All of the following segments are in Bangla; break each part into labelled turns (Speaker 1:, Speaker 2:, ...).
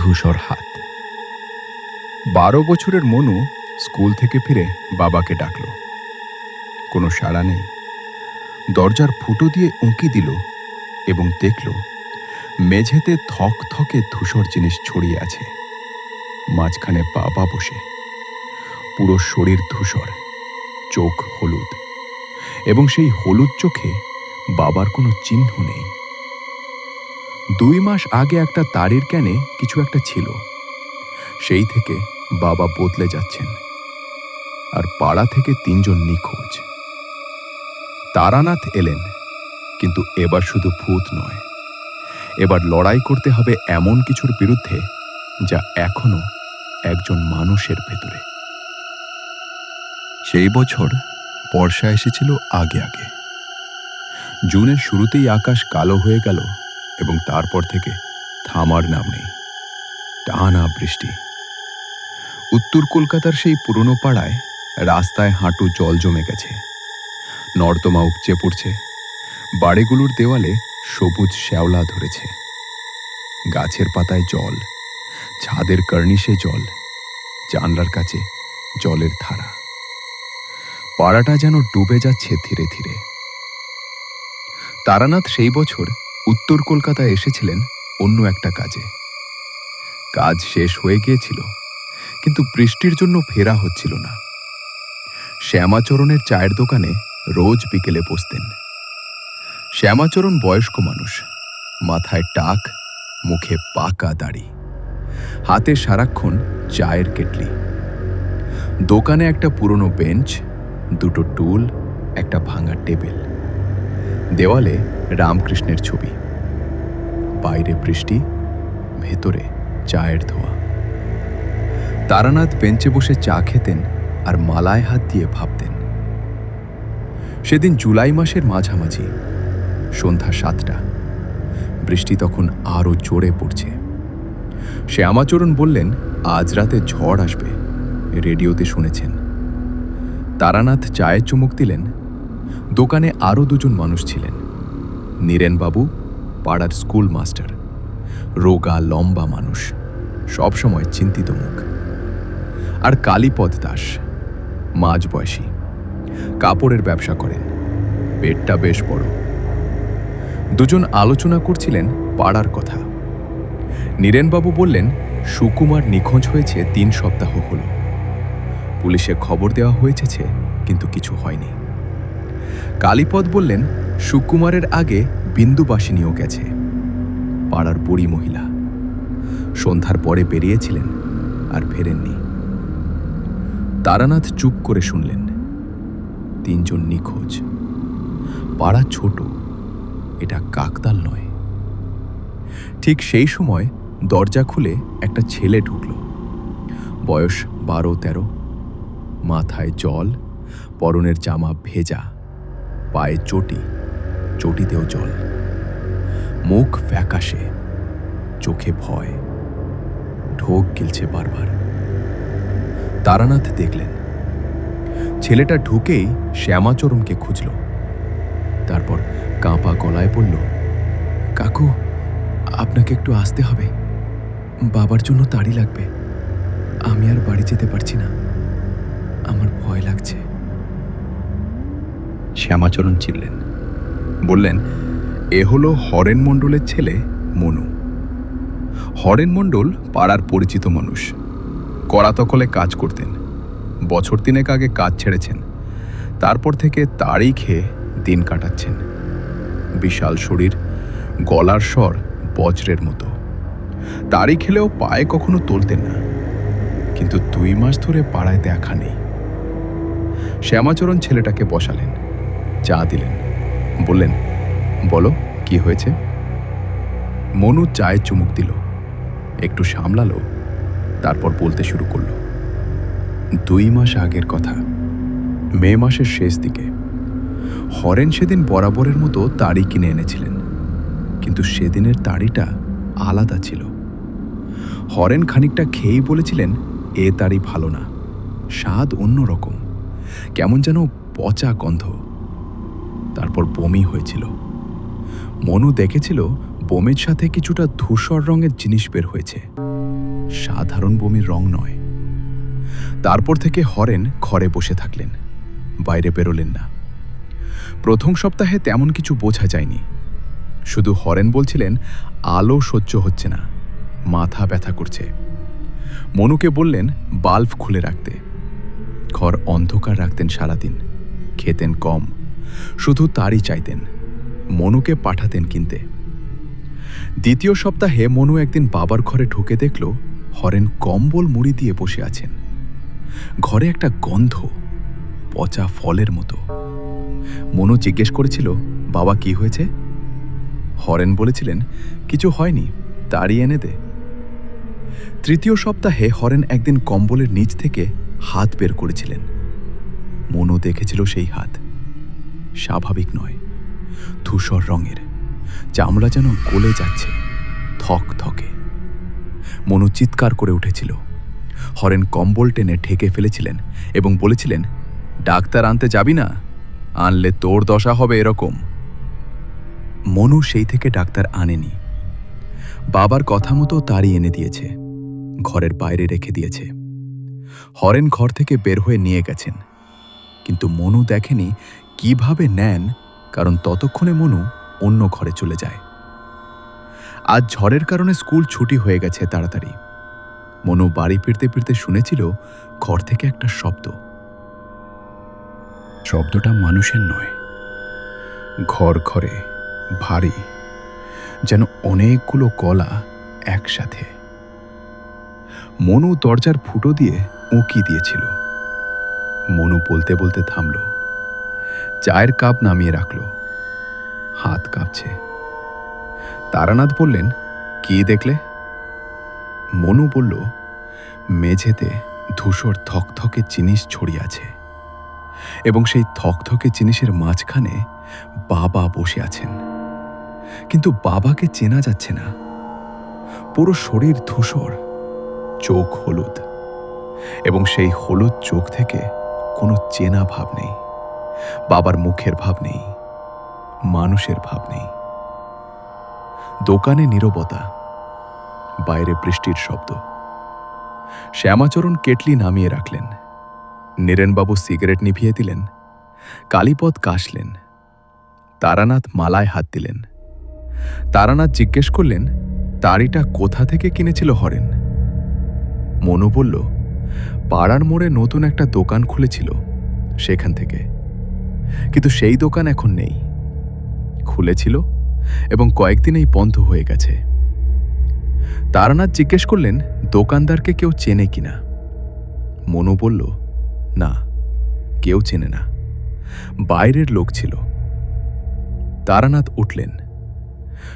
Speaker 1: ধূসর হাত। 12 বছরের মনু স্কুল থেকে ফিরে বাবাকে ডাকল। কোনো সাড়া নেই। দরজার ফুটো দিয়ে উঁকি দিল এবং দেখল মেঝেতে থকথকে ধূসর জিনিস ছড়িয়ে আছে। মাঝখানে বাবা বসে, পুরো শরীর ধূসর, চোখ হলুদ, এবং সেই হলুদ চোখে বাবার কোনো চিহ্ন নেই। 2 মাস আগে একটা তারের ক্যানে কিছু একটা ছিল, সেই থেকে বাবা বদলে যাচ্ছেন। আর পাড়া থেকে 3 জন নিখোঁজ। তারানাথ এলেন, কিন্তু এবার শুধু ভূত নয়, এবার লড়াই করতে হবে এমন কিছুর বিরুদ্ধে যা এখনো একজন মানুষের ভেতরে। সেই বছর বর্ষা এসেছিল আগে আগে। জুনের শুরুতেই আকাশ কালো হয়ে গেল এবং তারপর থেকে থামার নাম নেই। টানা বৃষ্টি। উত্তর কলকাতার সেই পুরনো পাড়ায় রাস্তায় হাঁটু জল জমে গেছে। নর্দমা উপচে পড়ছে। বাড়িগুলোর দেওয়ালে সবুজ শ্যাওলা ধরেছে। গাছের পাতায় জল, ছাদের কার্নিশে জল, জানলার কাছে জলের ধারা। পাড়াটা যেন ডুবে যাচ্ছে ধীরে ধীরে। তারানাথ সেই বছর উত্তর কলকাতায় এসেছিলেন অন্য একটা কাজে। কাজ শেষ হয়ে গিয়েছিল, কিন্তু বৃষ্টির জন্য ফেরা হচ্ছিল না। শ্যামাচরণের চায়ের দোকানে রোজ বিকেলে বসতেন। শ্যামাচরণ বয়স্ক মানুষ, মাথায় টাক, মুখে পাকা দাড়ি, হাতে সারাক্ষণ চায়ের কেটলি। দোকানে একটা পুরনো বেঞ্চ, 2টো টুল, একটা ভাঙা টেবিল। দেওয়ালে রামকৃষ্ণের ছবি। বাইরে বৃষ্টি, ভেতরে চায়ের ধোঁয়া। তারানাথ বেঞ্চে বসে চা খেতেন আর মালায় হাত দিয়ে ভাবতেন। সেদিন জুলাই মাসের মাঝামাঝি, সন্ধ্যা 7টা। বৃষ্টি তখন আরো জোরে পড়ছে। শ্যামাচরণ বললেন আজ রাতে ঝড় আসবে, রেডিওতে শুনেছেন। তারানাথ চায়ের চুমুক দিলেন। দোকানে আরো 2 জন মানুষ ছিলেন। নীরেনবাবু, পাড়ার স্কুল মাস্টার, রোগা লম্বা মানুষ, সবসময় চিন্তিত মুখ। আর কালীপদ দাস, মাঝবয়সী, কাপড়ের ব্যবসা করেন, পেটটা বেশ বড়। 2 জন আলোচনা করছিলেন পাড়ার কথা। নীরেনবাবু বললেন সুকুমার নিখোঁজ হয়েছে 3 সপ্তাহ হল। পুলিশে খবর দেওয়া হয়েছে, কিন্তু কিছু হয়নি। কালীপদ বললেন সুকুমারের আগে বিন্দুবাসিনীও গেছে, পাড়ার বুড়ি মহিলা। সন্ধ্যার পরে বেরিয়েছিলেন আর ফেরেননি। তারানাথ চুপ করে শুনলেন। 3 জন নিখোঁজ। পাড়া ছোট, এটা কাকতাল নয়। ঠিক সেই সময় দরজা খুলে একটা ছেলে ঢুকল। বয়স 12-13, মাথায় জল, পরনের জামা ভেজা, পায়ে চটি, চটিতেও জল, মুখ ফ্যাকাশে, চোখে ভয়, ঢোক গিলছে বারবার। তারানাথ দেখলেন। ছেলেটা ঢুকেই শ্যামাচরণকে খুঁজল। তারপর কাঁপা গলায় বলল, কাকু, আপনাকে একটু আসতে হবে, বাবার জন্য তাড়ি লাগবে। আমি আর বাড়ি যেতে পারছি না, আমার ভয় লাগছে। শ্যামাচরণ চিনলেন। বললেন, এ হলো হরেন মণ্ডলের ছেলে মনু। হরেন মণ্ডল পাড়ার পরিচিত মানুষ। করাতকলে কাজ করতেন। বছর 3 আগে কাজ ছেড়েছেন। তারপর থেকে তাড়ি খেয়ে দিন কাটাচ্ছেন। বিশাল শরীর, গলার স্বর বজ্রের মতো। তাড়ি খেলেও পায়ে কখনো তুলতেন না, কিন্তু 2 মাস ধরে পাড়ায় দেখা নেই। শ্যামাচরণ ছেলেটাকে বসালেন, চা দিলেন, বললেন, বলো কি হয়েছে। মনু চায়ে চুমুক দিল, একটু সামলালো, তারপর বলতে শুরু করল। 2 মাস আগের কথা, মে মাসের শেষ দিকে। হরেন সেদিন বরাবরের মতো তাড়ি কিনে এনেছিলেন, কিন্তু সেদিনের তাড়িটা আলাদা ছিল। হরেন খানিকটা খেয়েই বলেছিলেন এ তাড়ি ভালো না, স্বাদ অন্যরকম, কেমন যেন পচা গন্ধ। তারপর বমি হয়েছিল। মনু দেখেছিল বমির সাথে কিছুটা ধূসর রঙের জিনিস বের হয়েছে। সাধারণ বমির রং নয়। তারপর থেকে হরেন ঘরে বসে থাকলেন, বাইরে বেরোলেন না। প্রথম সপ্তাহে তেমন কিছু বোঝা যায়নি। শুধু হরেন বলছিলেন আলো সহ্য হচ্ছে না, মাথা ব্যথা করছে। মনুকে বললেন বাল্ব খুলে রাখতে। ঘর অন্ধকার রাখতেন সারাদিন, খেতেন কম, শুধু তারই চাইতেন। মনুকে পাঠাতেন কিনতে। দ্বিতীয় সপ্তাহে মনু একদিন বাবার ঘরে ঢুকে দেখল হরেন কম্বল মুড়ি দিয়ে বসে আছেন। ঘরে একটা গন্ধ, পচা ফলের মতো। মনু জিজ্ঞেস করেছিল, বাবা কি হয়েছে? হরেন বলেছিলেন, কিছু হয়নি, তাড়ি এনে দে। তৃতীয় সপ্তাহে হরেন একদিন কম্বলের নিচ থেকে হাত বের করেছিলেন। মনু দেখেছিল সেই হাত স্বাভাবিক নয়, ধূসর রঙের, চামড়া যেন গলে যাচ্ছে, থক থকে। মনু চিৎকার করে উঠেছিল। হরেন কম্বল টেনে ঢেকে ফেলেছিলেন এবং বলেছিলেন, ডাক্তার আনতে যাবি না? আনলে তোর দশা হবে এরকম। মনু সেই থেকে ডাক্তার আনেনি। বাবার কথা মতো তাড়ি এনে দিয়েছে, ঘরের বাইরে রেখে দিয়েছে। হরেন ঘর থেকে বের হয়ে নিয়ে গেছেন, কিন্তু মনু দেখেনি কিভাবে নেন, কারণ ততক্ষণে মনু অন্য ঘরে চলে যায়। আজ ঝড়ের কারণে স্কুল ছুটি হয়ে গেছে তাড়াতাড়ি। মনু বাড়ি ফিরতে ফিরতে শুনেছিল ঘর থেকে একটা শব্দ। শব্দটা মানুষের নয়, ঘর ঘরে ভারী, যেন অনেকগুলো গলা একসাথে। মনু দরজার ফুটো দিয়ে উঁকি দিয়েছিল। মনু বলতে বলতে থামল, চায়ের কাপ নামিয়ে রাখল, হাত কাঁপছে। তারানাথ বললেন, কি দেখলে? মনু বলল, মেঝেতে ধূসর থকথকে জিনিস ছড়িয়ে আছে এবং সেই থকথকে জিনিসের মাঝখানে বাবা বসে আছেন, কিন্তু বাবাকে চেনা যাচ্ছে না। পুরো শরীর ধূসর, চোখ হলুদ, এবং সেই হলুদ চোখ থেকে কোনো চেনা ভাব নেই। বাবার মুখের ভাব নেই, মানুষের ভাব নেই। দোকানে নীরবতা, বাইরে বৃষ্টির শব্দ। শ্যামাচরণ কেটলি নামিয়ে রাখলেন। নীরেনবাবু সিগারেট নিভিয়ে দিলেন। কালীপদ কাশলেন। তারানাথ মালায় হাত দিলেন। তারানাথ জিজ্ঞেস করলেন, তাড়িটা কোথা থেকে কিনেছিল হরেন? মনু বলল, পাড়ার মোড়ে নতুন একটা দোকান খুলেছিল, সেখান থেকে। কিন্তু সেই দোকান এখন নেই। খুলেছিল এবং কয়েকদিনেই বন্ধ হয়ে গেছে। তারানাথ জিজ্ঞেস করলেন, দোকানদারকে কেউ চেনে কিনা? মনু বলল, না, কেউ চেনে না, বাইরের লোক ছিল। তারানাথ উঠলেন।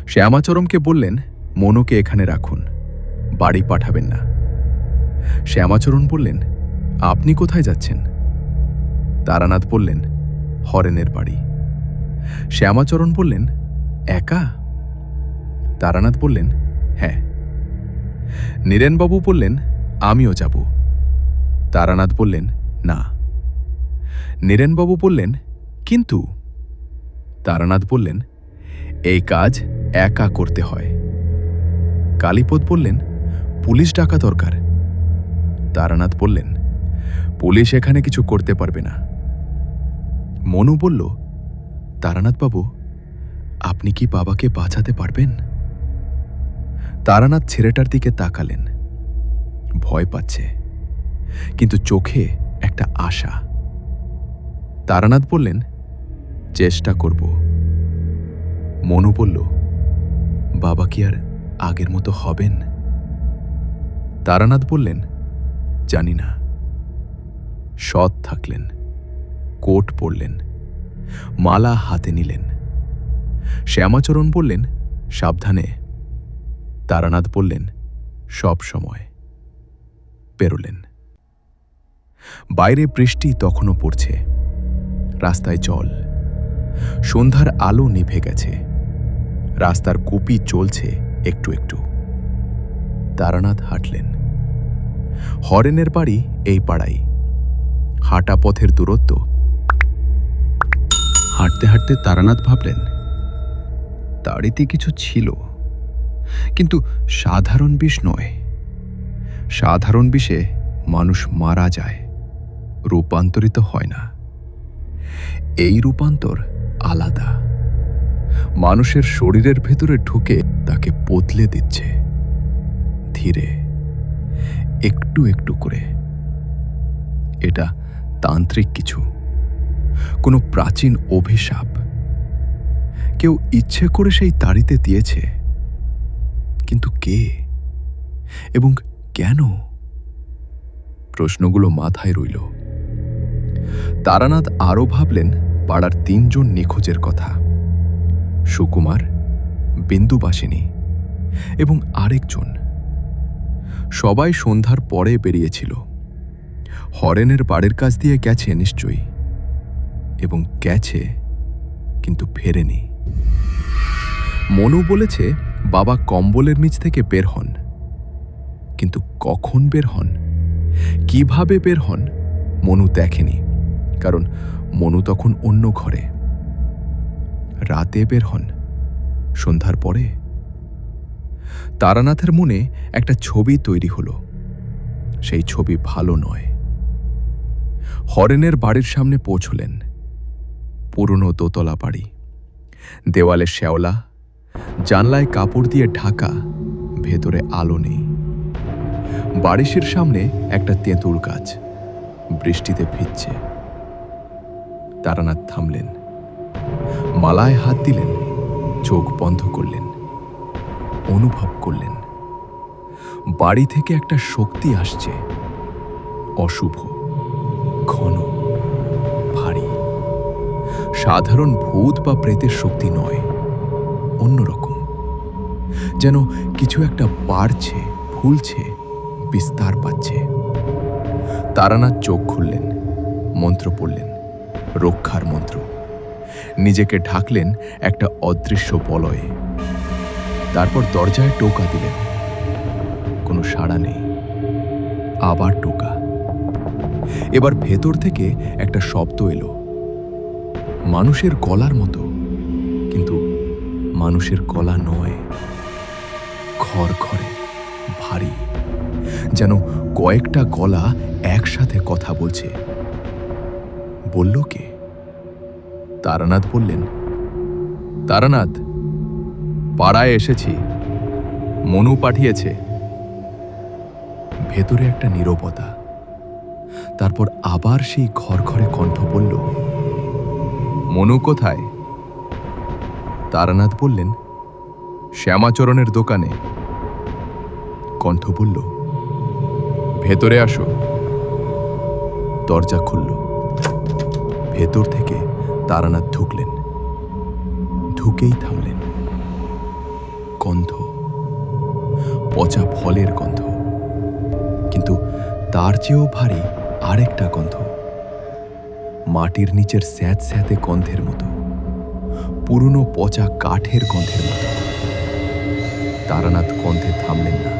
Speaker 1: শ্যামাচরণকে বললেন, মনুকে এখানে রাখুন, বাড়ি পাঠাবেন না। শ্যামাচরণ বললেন, আপনি কোথায় যাচ্ছেন? তারানাথ বললেন, হরেনের বাড়ি। শ্যামাচরণ বললেন, একা? তারানাথ বললেন, হ্যাঁ। নীরেনবাবু বললেন, আমিও যাব। তারানাথ বললেন, না। নীরেনবাবু বললেন, কিন্তু? তারানাথ বললেন, এই কাজ একা করতে হয়। কালীপদ বললেন, পুলিশ ডাকা দরকার। তারানাথ বললেন, পুলিশ এখানে কিছু করতে পারবে না। মনু বলল, তারানাথবাবু, আপনি কি বাবাকে বাঁচাতে পারবেন? তারানাথ ছেলেটার দিকে তাকালেন। ভয় পাচ্ছে, কিন্তু চোখে একটা আশা। তারানাথ বললেন, চেষ্টা করব। মনু বলল, বাবা কি আর আগের মতো হবেন? তারানাথ বললেন, জানি না। সৎ থাকলেন, কোট পরলেন, মালা হাতে নিলেন। শ্যামাচরণ বললেন, সাবধানে। তারানাথ বললেন, সব সময়। বেরোলেন। বাইরে বৃষ্টি তখনও পড়ছে, রাস্তায় জল। সন্ধ্যার আলো নিভে গেছে, রাস্তার কুপি চলছে একটু একটু। তারানাথ হাঁটলেন। হরেনের বাড়ি এই পাড়ায়, হাঁটা পথের দূরত্ব। হাঁটতে হাঁটতে তারানাথ ভাবলেন, তাড়িতে কিছু ছিল, কিন্তু সাধারণ বিষ নয়, সাধারণ বিষে মানুষ মারা যায়, রূপান্তরিত হয় না। এই রূপান্তর আলাদা, মানুষের শরীরের ভেতরে ঢুকে তাকে বদলে দিচ্ছে, ধীরে, একটু একটু করে। এটা তান্ত্রিক কিছু, কোনো প্রাচীন অভিশাপ। কেউ ইচ্ছে করে সেই তাড়িতে দিয়েছে, কিন্তু কে এবং কেন? প্রশ্নগুলো মাথায় রইল। তারানাথ আরও ভাবলেন পাড়ার 3 জন নিখোঁজের কথা, সুকুমার, বিন্দুবাসিনী এবং আরেকজন। সবাই সন্ধ্যার পরে বেরিয়েছিল। হরেনের বাড়ির কাছ দিয়ে গেছে নিশ্চয়ই, এবং গেছে কিন্তু ফেরেনি। মনু বলেছে বাবা কম্বলের নিচ থেকে বের হন, কিন্তু কখন বের হন, কিভাবে বের হন মনু দেখেনি, কারণ মনু তখন অন্য ঘরে। রাতে বের হন, সন্ধ্যার পরে। তারানাথের মনে একটা ছবি তৈরি হলো। সেই ছবি ভালো নয়। হরেনের বাড়ির সামনে পৌঁছলেন। পুরনো দোতলা বাড়ি, দেওয়ালে শ্যাওলা, জানলায় কাপড় দিয়ে ঢাকা, ভেতরে আলো নেই। বাড়ির সামনে একটা তেঁতুল গাছ, বৃষ্টিতে ভিজছে। তারানাথ থামলেন, মালায় হাত দিলেন, চোখ বন্ধ করলেন, অনুভব করলেন বাড়ি থেকে একটা শক্তি আসছে, অশুভ, ঘন, ভারী। সাধারণ ভূত বা প্রেতের শক্তি নয়, অন্যরকম। যেন কিছু একটা বাড়ছে, ফুলছে, বিস্তার পাচ্ছে। তারানাথ চোখ খুললেন, মন্ত্র পড়লেন, রক্ষার মন্ত্র। নিজেকে ঢাকলেন একটা অদৃশ্য বলয়ে। তারপর দরজায় টোকা দিলেন, কোনো সাড়া নেই। আবার টোকা। এবার ভেতর থেকে একটা শব্দ এলো, মানুষের গলার মতো, কিন্তু মানুষের গলা নয়, খড়খড়ে, ভারী, যেন কয়েকটা গলা একসাথে কথা বলছে। বলল কে? তারানাথ বললেন, তারানাথ, পাড়ায় এসেছি, মনু পাঠিয়েছে। ভেতরে একটা নীরবতা। তারপর আবার সেই খড়খড়ে কণ্ঠ বলল, মনু কোথায়? তারানাথ বললেন, শ্যামাচরণের দোকানে। কণ্ঠ বলল, ভেতরে আসো। দরজা খুলল। ভেতর থেকে তারানাথ ঢুকলেন, ঢুকেই থামলেন। গন্ধ, পচা ফলের গন্ধ, কিন্তু তার চেয়েও ভারী আরেকটা গন্ধ, মাটির নিচের স্যাঁতস্যাঁতে গন্ধের মতো, পুরনো পচা কাঠের গন্ধের মতো। তারানাথ গন্ধে থামলেন না,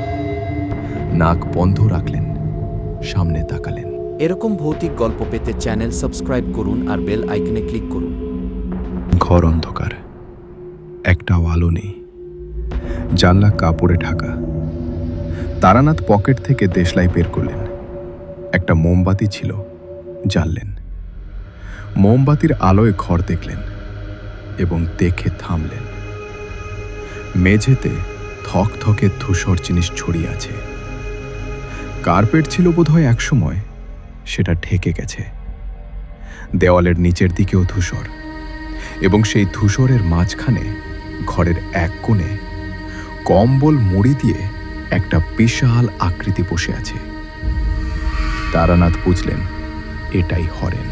Speaker 1: নাক বন্ধ রাখলেন, সামনে তাকালেন।
Speaker 2: এরকম ভৌতিক গল্প পেতে চ্যানেল সাবস্ক্রাইব করুন আর বেল আইকনে ক্লিক করুন।
Speaker 1: ঘর অন্ধকার, একটাও আলো নেই, জানলা কাপড়ে ঢাকা। তারানাথ পকেট থেকে দেশলাই বের করলেন। একটা মোমবাতি ছিল, জ্বাললেন। মোমবাতির আলোয় ঘর দেখলেন এবং দেখে থামলেন। মেঝেতে থকথকে ধূসর জিনিস ছড়িয়ে আছে। কার্পেট ছিল বোধহয় একসময়, সেটা ঢেকে গেছে। দেওয়ালের নিচের দিকেও ধূসর, এবং সেই ধূসরের মাঝখানে ঘরের এক কোণে কম্বল মুড়ি দিয়ে একটা বিশাল আকৃতি বসে আছে। তারানাথ বুঝলেন এটাই হরেন।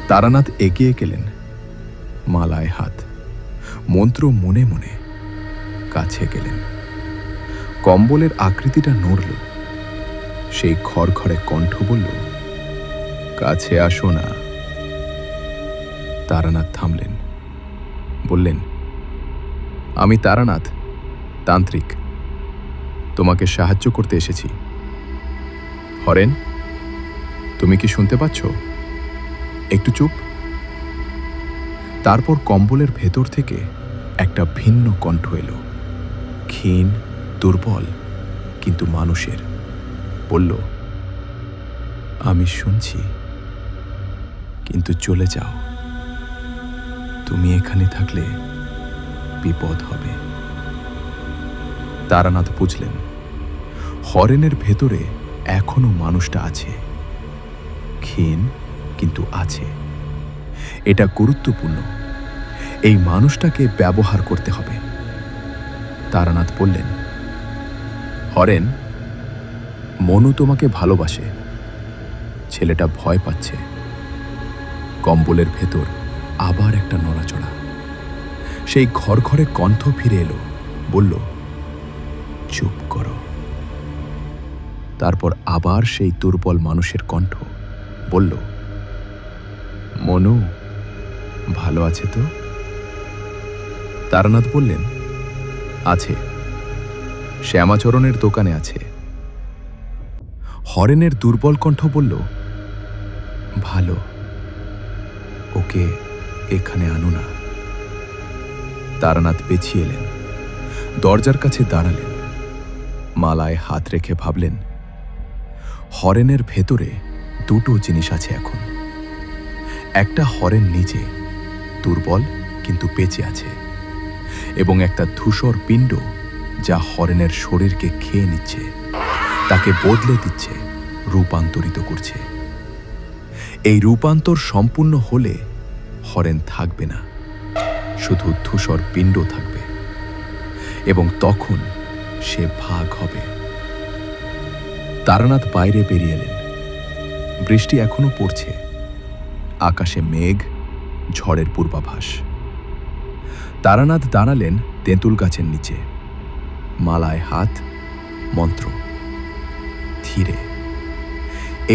Speaker 1: তারানাথ এগিয়ে গেলেন, মালায় হাত, মন্ত্র মনে মনে। কাছে গেলেন। কম্বলের আকৃতিটা নড়ল। সেই খড়খড়ে কণ্ঠ বলল, কাছে আসো না। তারানাথ থামলেন, বললেন, আমি তারানাথ, তান্ত্রিক, তোমাকে সাহায্য করতে এসেছি। হরেন, তুমি কি শুনতে পাচ্ছ? একটু চুপ। তারপর কম্বলের ভেতর থেকে একটা ভিন্ন কণ্ঠ এলো, ক্ষীণ, দুর্বল, কিন্তু মানুষের। বলল, আমি শুনছি, কিন্তু চলে যাও। তুমি এখানে থাকলে বিপদ হবে। তারানাথ বুঝলেন হরেনের ভেতরে এখনো মানুষটা আছে, ক্ষীণ কিন্তু আছে। এটা গুরুত্বপূর্ণ, এই মানুষটাকে ব্যবহার করতে হবে। তারানাথ বললেন, হরেন, মনু তোমাকে ভালোবাসে। ছেলেটা ভয় পাচ্ছে। কম্বলের ভেতর আবার একটা নড়াচড়া। সেই ঘরঘরে কণ্ঠ ফিরে এলো, বলল, চুপ করো। তারপর আবার সেই দুর্বল মানুষের কণ্ঠ বলল, মনু ভালো আছে তো? তারানাথ বললেন, আছে, শ্যামাচরণের দোকানে আছে। হরেনের দুর্বল কণ্ঠ বলল, ভালো, ওকে এখানে আনো না। তারানাথ পেছিয়ে এলেন, দরজার কাছে দাঁড়ালেন, মালায় হাত রেখে ভাবলেন, হরেনের ভেতরে দুটো জিনিস আছে এখন। একটা হরেন নিজে, দুর্বল কিন্তু বেঁচে আছে, এবং একটা ধূসর পিণ্ড যা হরেনের শরীরকে খেয়ে নিচ্ছে, তাকে বদলে দিচ্ছে, রূপান্তরিত করছে। এই রূপান্তর সম্পূর্ণ হলে হরেন থাকবে না, শুধু ধূসর পিণ্ড থাকবে, এবং তখন সে ভাগ হবে। তারানাথ বাইরে বেরিয়ে এলেন। বৃষ্টি এখনো পড়ছে, আকাশে মেঘ, ঝড়ের পূর্বাভাস। তারানাথ দাঁড়ালেন তেঁতুল গাছের নিচে, মালায় হাত, মন্ত্র। ধীরে,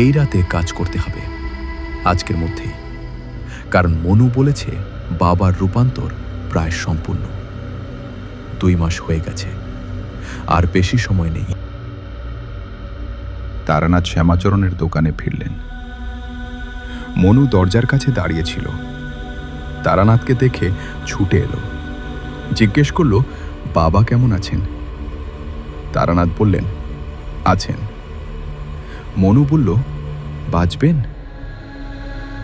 Speaker 1: এই রাতে কাজ করতে হবে, আজকের মধ্যেই। কারণ মনু বলেছে বাবার রূপান্তর প্রায় সম্পূর্ণ। 2 মাস হয়ে গেছে, আর বেশি সময় নেই।
Speaker 3: তারানাথ শ্যামাচরণের দোকানে ফিরলেন। মনু দরজার কাছে দাঁড়িয়েছিল।
Speaker 1: তারানাথকে দেখে ছুটে এলো, জিজ্ঞেস করল, বাবা কেমন আছেন? তারানাথ বললেন, আছেন। মনু বলল, বাঁচবেন?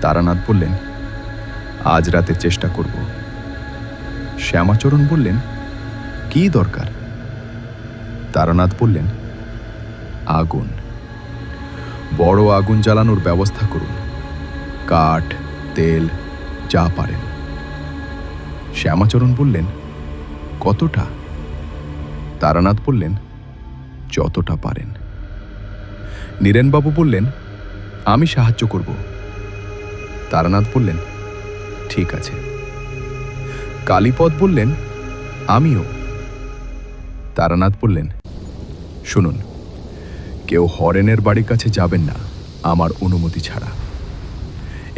Speaker 1: তারানাথ বললেন, আজ রাতে চেষ্টা করব। শ্যামাচরণ বললেন, কি দরকার? তারানাথ বললেন, আগুন, বড় আগুন জ্বালানোর ব্যবস্থা করুন, কাঠ, তেল, যা পারেন। শ্যামাচরণ বললেন, কতটা? তারানাথ বললেন, যতটা পারেন। নীরেনবাবু বললেন, আমি সাহায্য করব। তারানাথ বললেন, ঠিক আছে। কালীপদ বললেন, আমিও। তারানাথ বললেন, শুনুন, কেউ হরেনের বাড়ির কাছে যাবেন না আমার অনুমতি ছাড়া।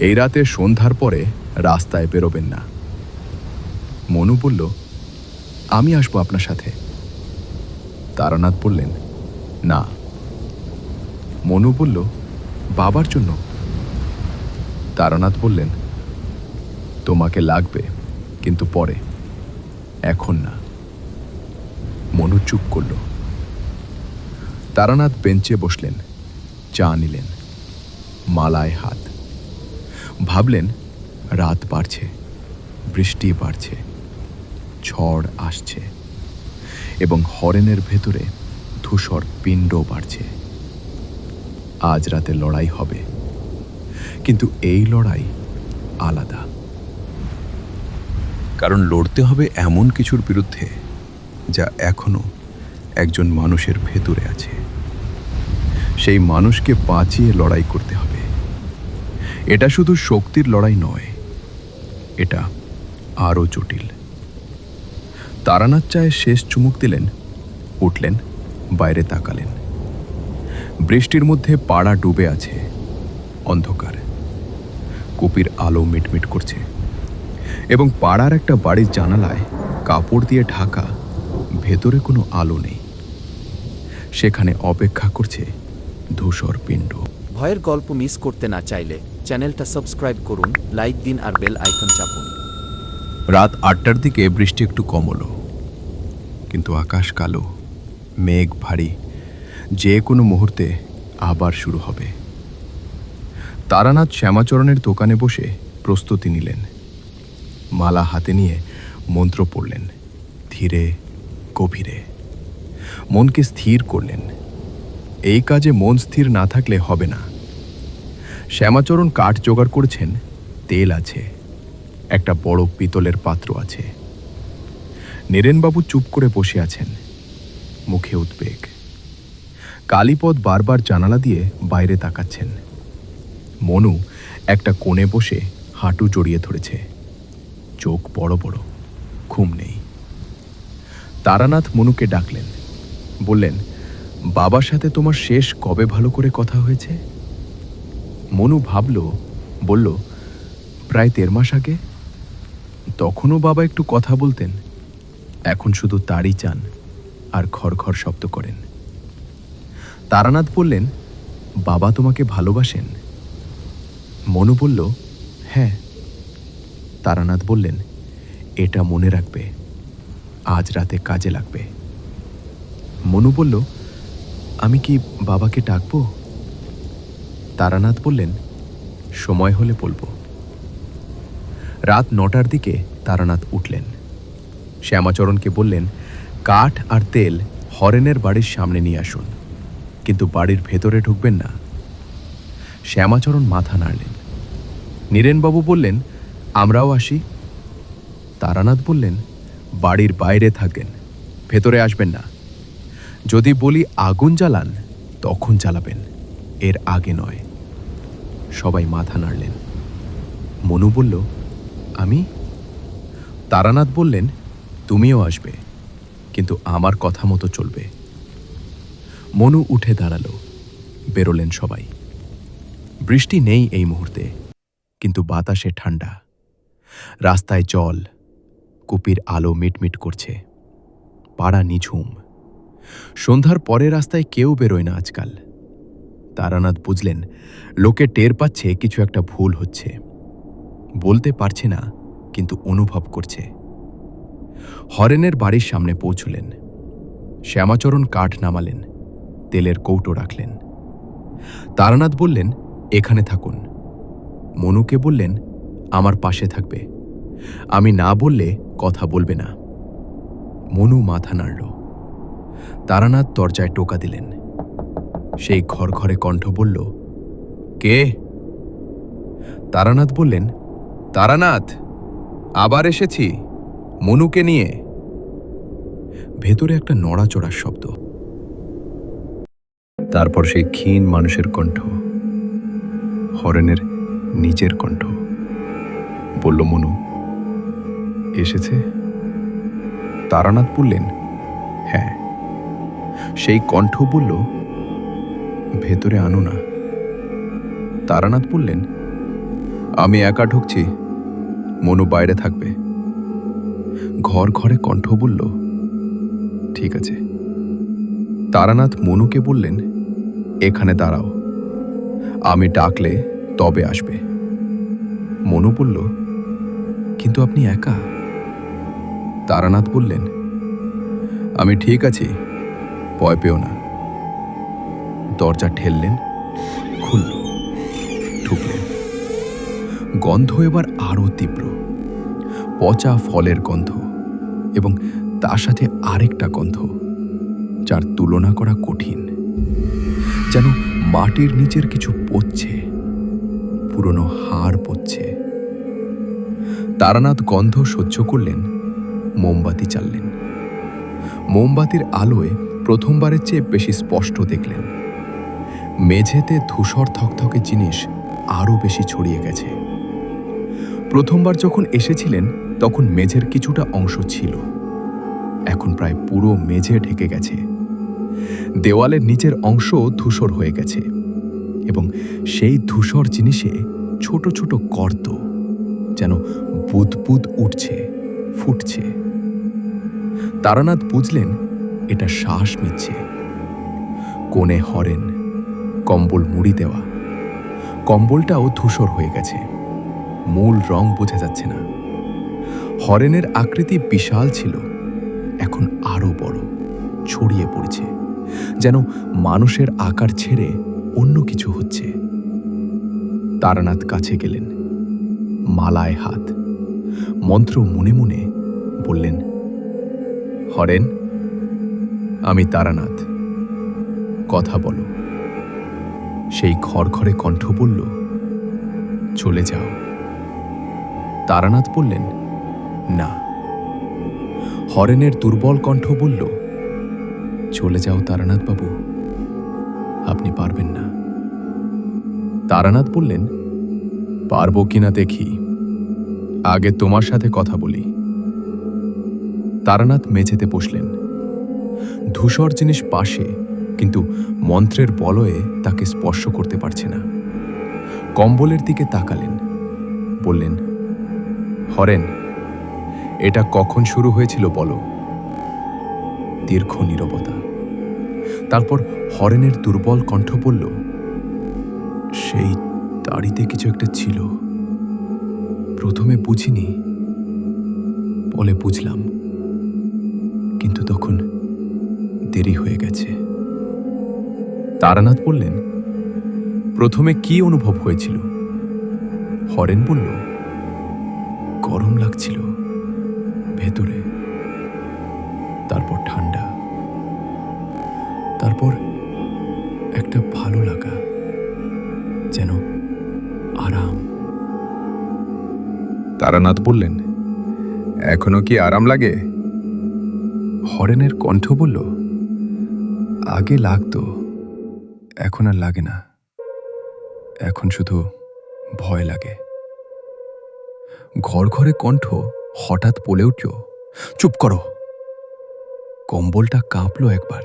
Speaker 1: এই রাতে সন্ধ্যার পরে রাস্তায় বেরোবেন না। মনু বলল, আমি আসবো আপনার সাথে। তারানাথ বললেন, না। মনু বলল, বাবার জন্য। তারানাথ বললেন, তোমাকে লাগবে, কিন্তু পরে, এখন না। মনু চুপ করল। তারানাথ বেঞ্চে বসলেন, চা নিলেন, মালায় হাত। ভাবলেন, রাত বাড়ছে, বৃষ্টি বাড়ছে, ঝড় আসছে, এবং হরেনের ভেতরে ধূসর পিণ্ড বাড়ছে। আজ রাতে লড়াই হবে, কিন্তু এই লড়াই আলাদা। কারণ লড়তে হবে এমন কিছুর বিরুদ্ধে যা এখনো একজন মানুষের ভেতরে আছে। সেই মানুষকে বাঁচিয়ে লড়াই করতে হবে। এটা শুধু শক্তির লড়াই নয়, এটা আরও জটিল। তারানাথ চায়ে শেষ চুমুক দিলেন, উঠলেন, বাইরে তাকালেন। বৃষ্টির মধ্যে পাড়া ডুবে আছে, অন্ধকার। কুপির আলো মিটমিট করছে, এবং পাড়ার একটা বাড়ির জানালায় কাপড় দিয়ে ঢাকা, ভেতরে কোনো আলো নেই। সেখানে অপেক্ষা করছে ধূসর পিণ্ড।
Speaker 2: ভয়ের গল্প মিস করতে না চাইলে চ্যানেলটা সাবস্ক্রাইব করুন, লাইক দিন আর বেল আইকন চাপুন।
Speaker 1: রাত 8টার দিকে বৃষ্টি একটু কমলো, কিন্তু আকাশ কালো, মেঘ ভারী, যে কোনো মুহূর্তে আবার শুরু হবে। তারানাথ শ্যামাচরণের দোকানে বসে প্রস্তুতি নিলেন। মালা হাতে নিয়ে মন্ত্র পড়লেন, ধীরে গভীরে মনকে স্থির করলেন। এই কাজে মন স্থির না থাকলে হবে না। শ্যামাচরণ কাঠ জোগাড় করেছেন, তেল আছে, একটা বড় পিতলের পাত্র আছে। নীরেনবাবু চুপ করে বসে আছেন, মুখে উদ্বেগ। কালীপদ বারবার জানালা দিয়ে বাইরে তাকাচ্ছেন। মনু একটা কোণে বসে হাঁটু জড়িয়ে ধরেছে, চোখ বড় বড়, ঘুম নেই। তারানাথ মনুকে ডাকলেন, বললেন, বাবার সাথে তোমার শেষ কবে ভালো করে কথা হয়েছে? মনু ভাবল, বলল, প্রায় 13 মাস আগে। তখনও বাবা একটু কথা বলতেন, এখন শুধু তারই চান আর খড়খড় শব্দ করেন। তারানাথ বললেন, বাবা তোমাকে ভালোবাসেন? মনু বলল, হ্যাঁ। তারানাথ বললেন, এটা মনে রাখবে, আজ রাতে কাজে লাগবে। মনু বলল, আমি কি বাবাকে ডাকবো? তারানাথ বললেন, সময় হলে বলবো। রাত 9টার দিকে তারানাথ উঠলেন। শ্যামাচরণকে বললেন, কাঠ আর তেল হরেনের বাড়ির সামনে নিয়ে আসুন, কিন্তু বাড়ির ভেতরে ঢুকবেন না। শ্যামাচরণ মাথা নাড়লেন। নীরেনবাবু বললেন, আমরাও আসি। তারানাথ বললেন, বাড়ির বাইরে থাকবেন, ভেতরে আসবেন না। যদি বলি আগুন জ্বালান, তখন জ্বালাবেন, এর আগে নয়। সবাই মাথা নাড়লেন। মনু বলল, আমি? তারানাথ বললেন, তুমিও আসবে, কিন্তু আমার কথা মতো চলবে। মনু উঠে দাঁড়ালো, বেরোলেন সবাই। বৃষ্টি নেই এই মুহূর্তে, কিন্তু বাতাসে ঠান্ডা। রাস্তায় জল, কুপির আলো মিটমিট করছে। পাড়া নিঝুম। সন্ধ্যার পরে রাস্তায় কেউ বেরোয় না আজকাল। তারানাথ বুঝলেন, লোকে টের পাচ্ছে কিছু একটা ভুল হচ্ছে। বলতে পারছে না, কিন্তু অনুভব করছে। হরেনের বাড়ির সামনে পৌঁছলেন। শ্যামাচরণ কাঠ নামালেন, তেলের কৌটো রাখলেন। তারানাথ বললেন, এখানে থাকুন। মনুকে বললেন, আমার পাশে থাকবে, আমি না বললে কথা বলবে না। মনু মাথা নাড়ল। তারানাথ দরজায় টোকা দিলেন। সেই ঘরে কণ্ঠ বলল, কে? তারানাথ বললেন, তারানাথ, আবার এসেছি, মনুকে নিয়ে। ভেতরে একটা নড়াচড়ার শব্দ। তারপর সেই ক্ষীণ মানুষের কণ্ঠ, হরেনের নিজের কণ্ঠ। বলল, মনু এসেছে? তারানাথ বললেন, হ্যাঁ। সেই কণ্ঠ বলল, ভেতরে আনো না। তারানাথ বললেন, আমি একা ঢুকছি, মনু বাইরে থাকবে। ঘরে কণ্ঠ বলল, ঠিক আছে। তারানাথ মনুকে বললেন, এখানে দাঁড়াও, আমি ডাকলে তবে আসবে। মনু বলল, কিন্তু আপনি একা। তারানাথ বললেন, আমি ঠিক আছি, ভয় পেও না। দরজা ঠেললেন, খুলল, ঢুকলেন। গন্ধ এবার আরো তীব্র, পচা ফলের গন্ধ, এবং তার সাথে আরেকটা গন্ধ, যার তুলনা করা কঠিন। যেন মাটির নিচের কিছু পচছে, পুরনো হাড় পচছে। তারানাথ গন্ধ সহ্য করলেন, মোমবাতি জ্বাললেন। মোমবাতির আলোয় প্রথমবারের চেয়ে বেশি স্পষ্ট দেখলেন। মেঝেতে ধূসর থকথকে জিনিস আরো বেশি ছড়িয়ে গেছে। প্রথমবার যখন এসেছিলেন তখন মেঝের কিছুটা অংশ ছিল, এখন প্রায় পুরো মেঝে ঢেকে গেছে। দেওয়ালের নিচের অংশ ধূসর হয়ে গেছে, এবং সেই ধূসর জিনিসে ছোট ছোট গর্ত, যেন বুদবুদ উঠছে, ফুটছে। তারানাথ বুঝলেন, এটা শ্বাস নিচ্ছে। কোণে হরেন, কম্বল মুড়ি দেওয়া। কম্বলটাও ধূসর হয়ে গেছে, মূল রং বোঝা যাচ্ছে না। হরেনের আকৃতি বিশাল ছিল, এখন আরো বড়, ছড়িয়ে পড়েছে। যেন মানুষের আকার ছেড়ে অন্য কিছু হচ্ছে। তারানাথ কাছে গেলেন, মালায় হাত, মন্ত্র মনে মনে বললেন, হরেন, আমি তারানাথ, কথা বলো। সেই খড়খড়ে কণ্ঠ বলল, চলে যাও। তারানাথ বললেন, না। হরেনের দুর্বল কণ্ঠ বলল, চলে যাও তারানাথ বাবু, আপনি পারবেন না। তারানাথ বললেন, পারবো কিনা দেখি, আগে তোমার সাথে কথা বলি। তারানাথ মেঝেতে বসলেন, ধূসর জিনিস পাশে, কিন্তু মন্ত্রের বলয়ে তাকে স্পর্শ করতে পারছে না। কম্বলের দিকে তাকালেন, বললেন, হরেন, এটা কখন শুরু হয়েছিল বলো। দীর্ঘ নীরবতা। তারপর হরেনের দুর্বল কণ্ঠ বলল, সেই দাড়িতে কিছু একটা ছিল, প্রথমে বুঝিনি, পরে বুঝলাম, কিন্তু তখন দেরি হয়ে গেছে। তারানাথ বললেন, প্রথমে কি অনুভব হয়েছিল? হরেন বলল, গরম লাগছিল ভেতরে, তারপর ঠান্ডা, তারপর একটা ভালো লাগা, যেন আরাম।
Speaker 3: তারানাথ বললেন, এখনো কি আরাম লাগে?
Speaker 1: হরেনের কণ্ঠ বলল, আগে লাগতো, এখন আর লাগে না, এখন শুধু ভয় লাগে। ঘরে কণ্ঠ হঠাৎ বলে উঠল, চুপ করো। কম্বলটা কাঁপল একবার।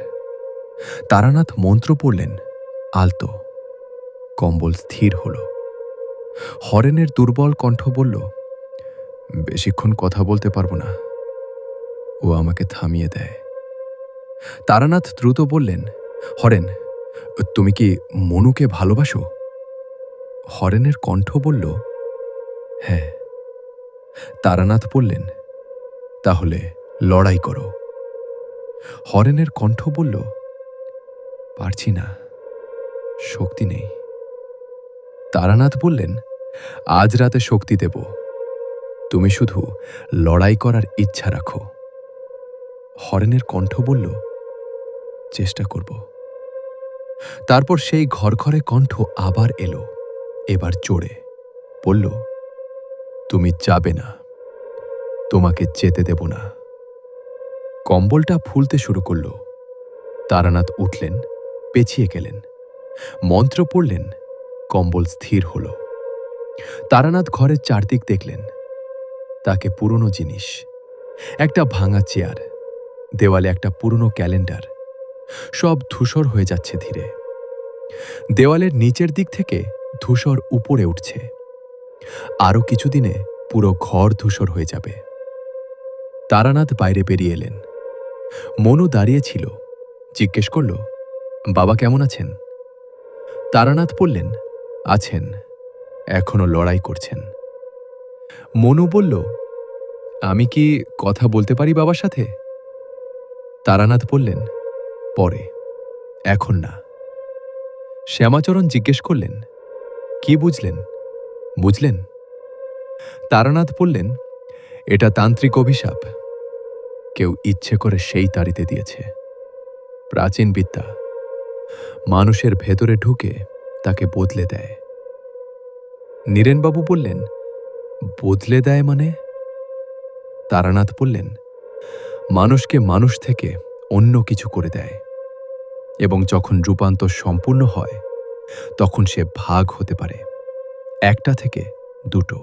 Speaker 1: তারানাথ মন্ত্র পড়লেন, আলতো। কম্বল স্থির হল। হরেনের দুর্বল কণ্ঠ বলল, বেশিক্ষণ কথা বলতে পারবো না, ও আমাকে থামিয়ে দেয়। তারানাথ দ্রুত বললেন, হরেন, তুমি কি মনুকে ভালোবাসো? হরেনের কণ্ঠ বলল, হ্যাঁ। তারানাথ বললেন, তাহলে লড়াই করো। হরেনের কণ্ঠ বলল, পারছি না, শক্তি নেই। তারানাথ বললেন, আজ রাতে শক্তি দেব, তুমি শুধু লড়াই করার ইচ্ছা রাখো। হরেনের কণ্ঠ বলল, চেষ্টা করব। তারপর সেই ঘরে কণ্ঠ আবার এলো, এবার জোরে বলল, তুমি যাবে না, তোমাকে যেতে দেব না। কম্বলটা ফুলতে শুরু করল। তারানাথ উঠলেন, পেছিয়ে গেলেন, মন্ত্র পড়লেন, কম্বল স্থির হল। তারানাথ ঘরের চারদিক দেখলেন, তাকে পুরনো জিনিস, একটা ভাঙা চেয়ার, দেওয়ালে একটা পুরনো ক্যালেন্ডার, সব ধূসর হয়ে যাচ্ছে ধীরে। দেওয়ালের নিচের দিক থেকে ধূসর উপরে উঠছে, আরও কিছুদিনে পুরো ঘর ধূসর হয়ে যাবে। তারানাথ বাইরে বেরিয়ে এলেন। মনু দাঁড়িয়েছিল, জিজ্ঞেস করল, বাবা কেমন আছেন? তারানাথ বললেন, আছেন, এখনো লড়াই করছেন। মনু বলল, আমি কি কথা বলতে পারি বাবার সাথে? তারানাথ বললেন, পরে, এখন না। শ্যামাচরণ জিজ্ঞেস করলেন, কি বুঝলেন? বুঝলেন? তারানাথ বললেন, এটা তান্ত্রিক অভিশাপ, কেউ ইচ্ছে করে সেই তাড়িতে দিয়েছে। প্রাচীন বিদ্যা, মানুষের ভেতরে ঢুকে তাকে বদলে দেয়। নীরেনবাবু বললেন, বদলে দেয় মানে? তারানাথ বললেন, মানুষকে মানুষ থেকে অন্য কিছু করে দেয়, এবং যখন রূপান্তর সম্পূর্ণ হয় তখন সে ভাগ হতে পারে, একটা থেকে দুটো।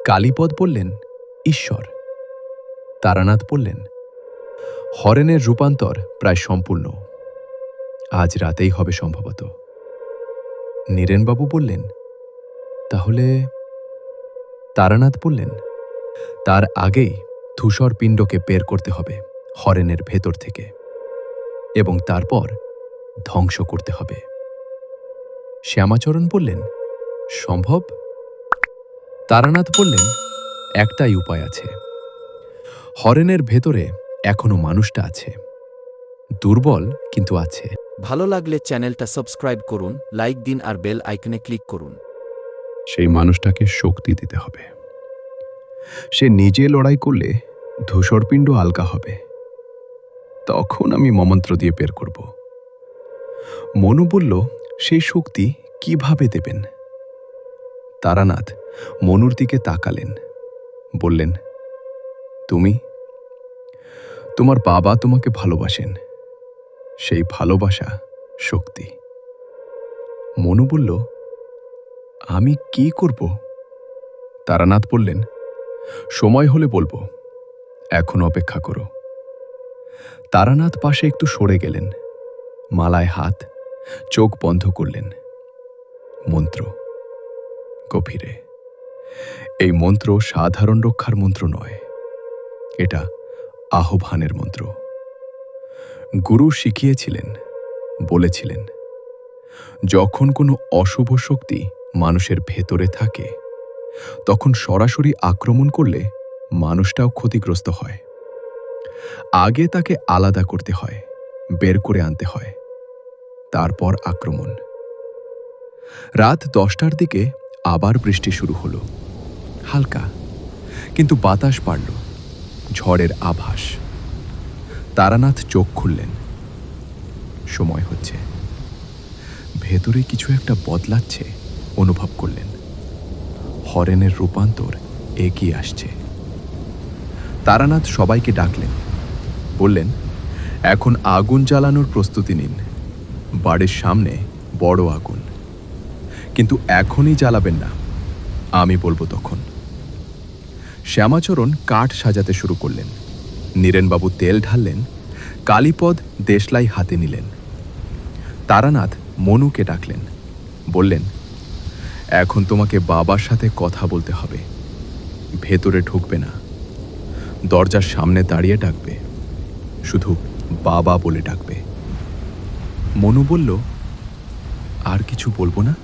Speaker 1: কালীপদ বললেন, ঈশ্বর। তারানাথ বললেন, হরেনের রূপান্তর প্রায় সম্পূর্ণ, আজ রাতেই হবে সম্ভবত। নীরেনবাবু বললেন, তাহলে? তারানাথ বললেন, তার আগেই ধূসর পিণ্ডকে বের করতে হবে হরেনের ভেতর থেকে, এবং তারপর ধ্বংস করতে হবে। শ্যামাচরণ বললেন, সম্ভব? তারানাথ বললেন, একটাই উপায় আছে। হরেনের ভেতরে এখনো মানুষটা আছে, দুর্বল কিন্তু আছে।
Speaker 2: ভালো লাগলে চ্যানেলটা সাবস্ক্রাইব করুন, লাইক দিন আর বেল আইকনে ক্লিক করুন।
Speaker 3: সেই মানুষটাকে শক্তি দিতে হবে। সে নিজে লড়াই করলে ধূসরপিণ্ড আলগা হবে। তখন আমি মন্ত্র দিয়ে বের করব। মনু বলল, সেই শক্তি কিভাবে দেবেন? তারানাথ মনুর দিকে তাকালেন, বললেন, তোমার বাবা তোমাকে ভালোবাসেন, সেই ভালোবাসা শক্তি। মনু বলল, আমি কি করব? তারানাথ বললেন, সময় হলে বলবো, এখন অপেক্ষা করো। তারানাথ পাশে একটু সরে গেলেন, মালায় হাত, চোখ বন্ধ করলেন। মন্ত্র গভীরে। এই মন্ত্র সাধারণ রক্ষার মন্ত্র নয়, এটা আহ্বানের মন্ত্র। গুরু শিখিয়েছিলেন, বলেছিলেন, যখন কোনো অশুভ শক্তি মানুষের ভেতরে থাকে তখন সরাসরি আক্রমণ করলে মানুষটাও ক্ষতিগ্রস্ত হয়। আগে তাকে আলাদা করতে হয়, বের করে আনতে হয়, তারপর আক্রমণ। রাত 10টার দিকে আবার বৃষ্টি শুরু হলো, হালকা, কিন্তু বাতাস বাড়ল, ঝড়ের আভাস। তারানাথ চোখ খুললেন। সময় হচ্ছে, ভেতরে কিছু একটা বদলাচ্ছে অনুভব করলেন। হরেনের রূপান্তর এগিয়ে আসছে। তারানাথ সবাইকে ডাকলেন, বললেন, এখন আগুন জ্বালানোর প্রস্তুতি নিন। বাড়ির সামনে বড় আগুন, কিন্তু এখনই জ্বালাবেন না, আমি বলবো তখন। শ্যামাচরণ কাঠ সাজাতে শুরু করলেন। নীরেনবাবু তেল ঢাললেন, কালীপদ দেশলাই হাতে নিলেন। তারানাথ মনুকে ডাকলেন, বললেন, এখন তোমাকে বাবার সাথে কথা বলতে হবে। ভেতরে ঢুকবে না, দরজার সামনে দাঁড়িয়ে ডাকবে, শুধু বাবা বলে ডাকবে। মনু বলল, আর কিছু বলবো না?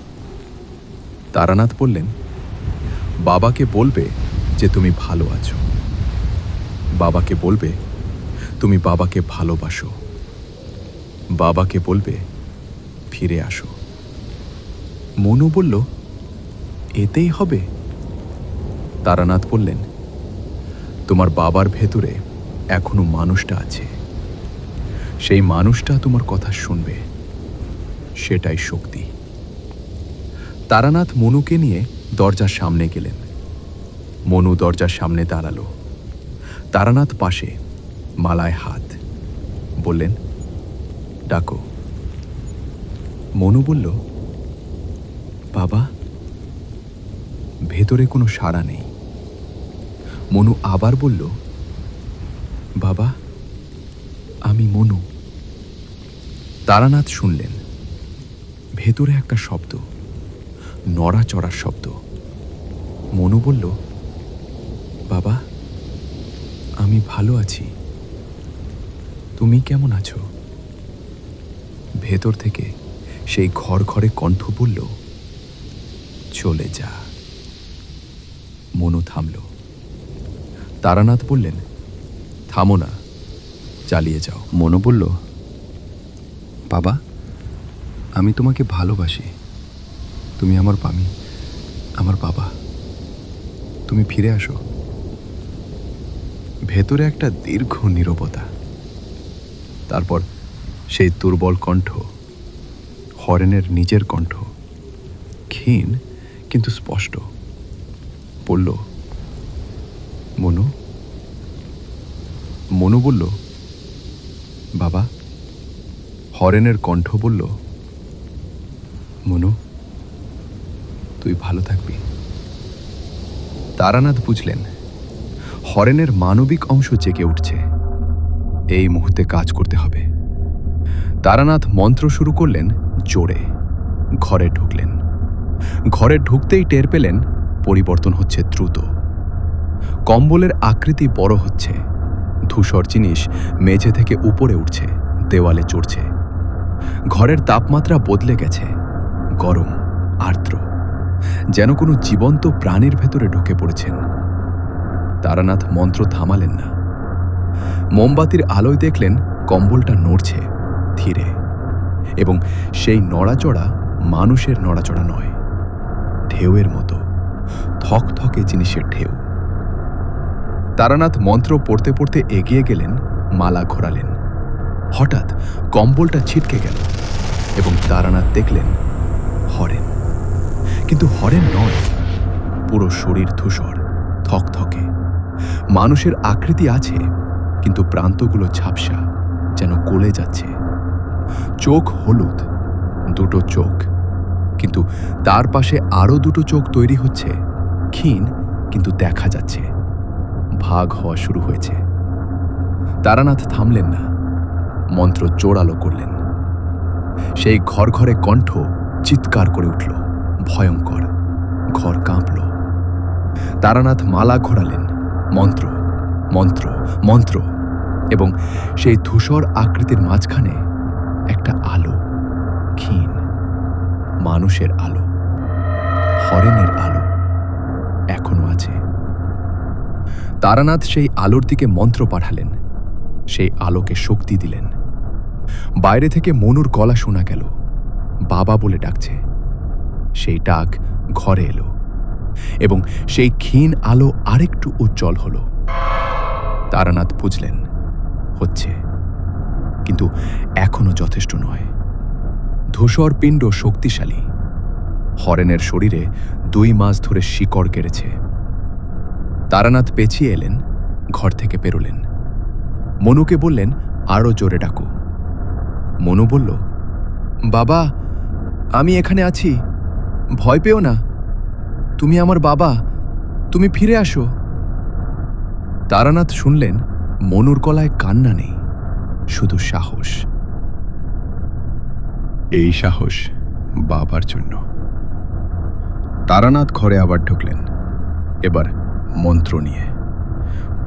Speaker 3: তারানাথ বললেন, বাবাকে বলবে যে তুমি ভালো আছো, বাবাকে বলবে তুমি বাবাকে ভালোবাসো, বাবাকে বলবে ফিরে আসো। মনু বলল, এতেই হবে? তারানাথ বললেন, তোমার বাবার ভেতরে এখনো মানুষটা আছে, সেই মানুষটা তোমার কথা শুনবে, সেটাই শক্তি। তারানাথ মনুকে নিয়ে দরজার সামনে গেলেন। মনু দরজার সামনে দাঁড়ালো, তারানাথ পাশে, মালায় হাত, বললেন, ডাকো। মনু বলল, বাবা। ভেতরে কোনো সাড়া নেই। মনু আবার বলল, বাবা, আমি মনু। তারানাথ শুনলেন, ভেতরে একটা শব্দ, নড়াচড়ার শব্দ। মনু বলল, বাবা, আমি ভালো আছি, তুমি কেমন আছো? ভেতর থেকে সেই ঘরে কণ্ঠ বলল, চলে যা। মনু থামল। তারানাথ বললেন, থামো না, চালিয়ে যাও। মনু বলল, বাবা, আমি তোমাকে ভালোবাসি, তুমি আমার বাবা, তুমি ফিরে আসো। ভেতরে একটা দীর্ঘ নীরবতা। তারপর সেই দুর্বল কণ্ঠ, হরেনের নিজের কণ্ঠ, ক্ষীণ কিন্তু স্পষ্ট, বলল, মনু। মনু বলল, বাবা। হরেনের কণ্ঠ বলল, মনু, তুই ভালো থাকবি। তারানাথ বুঝলেন, হরেনের মানবিক অংশ জেগে উঠছে, এই মুহূর্তে কাজ করতে হবে। তারানাথ মন্ত্র শুরু করলেন জোরে। ঘরে ঢুকলেন। ঘরে ঢুকতেই টের পেলেন পরিবর্তন হচ্ছে দ্রুত। কম্বলের আকৃতি বড় হচ্ছে, ধূসর জিনিস মেঝে থেকে উপরে উঠছে, দেওয়ালে চড়ছে। ঘরের তাপমাত্রা বদলে গেছে, গরম, আর্দ্র, যেন কোনো জীবন্ত প্রাণীর ভেতরে ঢুকে পড়েছেন। তারানাথ মন্ত্র থামালেন না। মোমবাতির আলোয় দেখলেন কম্বলটা নড়ছে ধীরে, এবং সেই নড়াচড়া মানুষের নড়াচড়া নয়, ঢেউয়ের মতো, থকথকে জিনিসের ঢেউ। তারানাথ মন্ত্র পড়তে পড়তে এগিয়ে গেলেন, মালা ঘোরালেন। হঠাৎ কম্বলটা ছিটকে গেল এবং তারানাথ দেখলেন হরেন। কিন্তু হরেন নয়, পুরো শরীর ধূসর, থকথকে। মানুষের আকৃতি আছে, কিন্তু প্রান্তগুলো ঝাপসা, যেন গলে যাচ্ছে। চোখ হলুদ, দুটো চোখ, কিন্তু তার পাশে আরো দুটো চোখ তৈরি হচ্ছে, ক্ষীণ কিন্তু দেখা যাচ্ছে। ভাগ হওয়া শুরু হয়েছে। তারানাথ থামলেন না, মন্ত্র জোরালো করলেন। সেই ঘরে কণ্ঠ চিৎকার করে উঠল, ভয়ঙ্কর। ঘর কাঁপল। তারানাথ মালা ঘোরালেন, মন্ত্র মন্ত্র মন্ত্র, এবং সেই ধূসর আকৃতির মাঝখানে একটা আলো, ক্ষীণ, মানুষের আলো, হরেনের আলো এখনো আছে। তারানাথ সেই আলোর দিকে মন্ত্র পাঠালেন, সেই আলোকে শক্তি দিলেন। বাইরে থেকে মনুর গলা শোনা গেল, বাবা বলে ডাকছে। সেই ডাক ঘরে এলো, এবং সেই ক্ষীণ আলো আরেকটু উজ্জ্বল হল। তারানাথ বুঝলেন হচ্ছে, কিন্তু এখনো যথেষ্ট নয়। ধূসর পিণ্ড শক্তিশালী। হরেনের শরীরে 2 মাস ধরে শিকড় কেড়েছে। তারানাথ পেছিয়ে এলেন, ঘর থেকে পেরোলেন। মনুকে বললেন, আরো জোরে ডাকো। মনু বলল, বাবা, আমি এখানে আছি, ভয় পেও না। তুমি আমার বাবা, তুমি ফিরে আসো। তারানাথ শুনলেন মনুর গলায় কান্না নেই, শুধু সাহস। এই সাহস বাবার জন্য। তারানাথ ঘরে আবার ঢুকলেন, এবার মন্ত্র নিয়ে,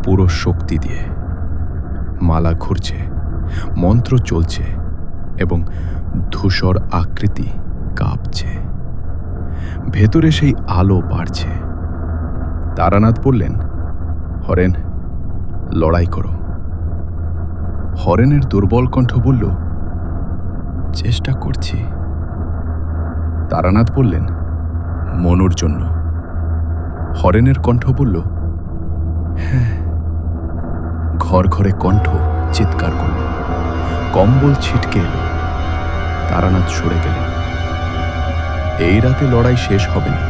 Speaker 3: পুরো শক্তি দিয়ে। মালা ঘুরছে, মন্ত্র চলছে, এবং ধূসর আকৃতি কাঁপছে। ভেতরে সেই আলো বাড়ছে। তারানাথ বললেন, হরেন, লড়াই করো। হরেনের দুর্বল কণ্ঠ বলল, চেষ্টা করছি। তারানাথ বললেন, মনুর জন্য। হরেনের কণ্ঠ বলল, হ্যাঁ। ঘরে কণ্ঠ চিৎকার করল, কম্বল ছিটকে এলো। তারানাথ সরে গেলেন। এই রাতে লড়াই শেষ হবে না,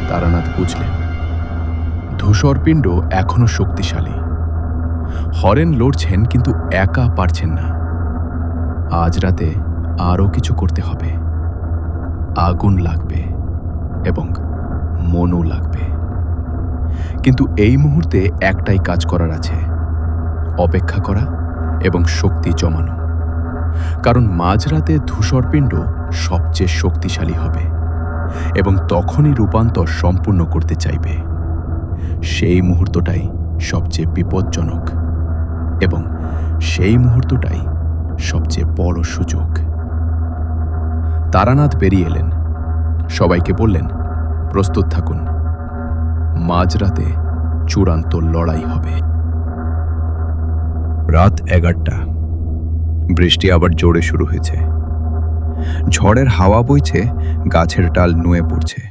Speaker 3: তারানাথ বুঝলেন। ধূসর পিণ্ড এখনো শক্তিশালী। হরেন লড়ছেন, কিন্তু একা পারছেন না। আজ রাতে আরও কিছু করতে হবে। আগুন লাগবে এবং মনও লাগবে। কিন্তু এই মুহূর্তে একটাই কাজ করার আছে, অপেক্ষা করা এবং শক্তি জমানো। কারণ মাঝরাতে ধূসরপিণ্ড সবচেয়ে শক্তিশালী হবে এবং তখনই রূপান্তর সম্পূর্ণ করতে চাইবে। সেই মুহূর্তটাই সবচেয়ে বিপজ্জনক এবং সেই মুহূর্তটাই সবচেয়ে বড় সুযোগ। তারানাথ বেরিয়ে এলেন, সবাইকে বললেন, প্রস্তুত থাকুন, মাঝরাতে চূড়ান্ত লড়াই হবে। রাত 11টা। বৃষ্টি আবার জোরে শুরু হয়েছে। ঝড়ের হাওয়া বইছে, গাছের ডাল নুয়ে পড়ছে,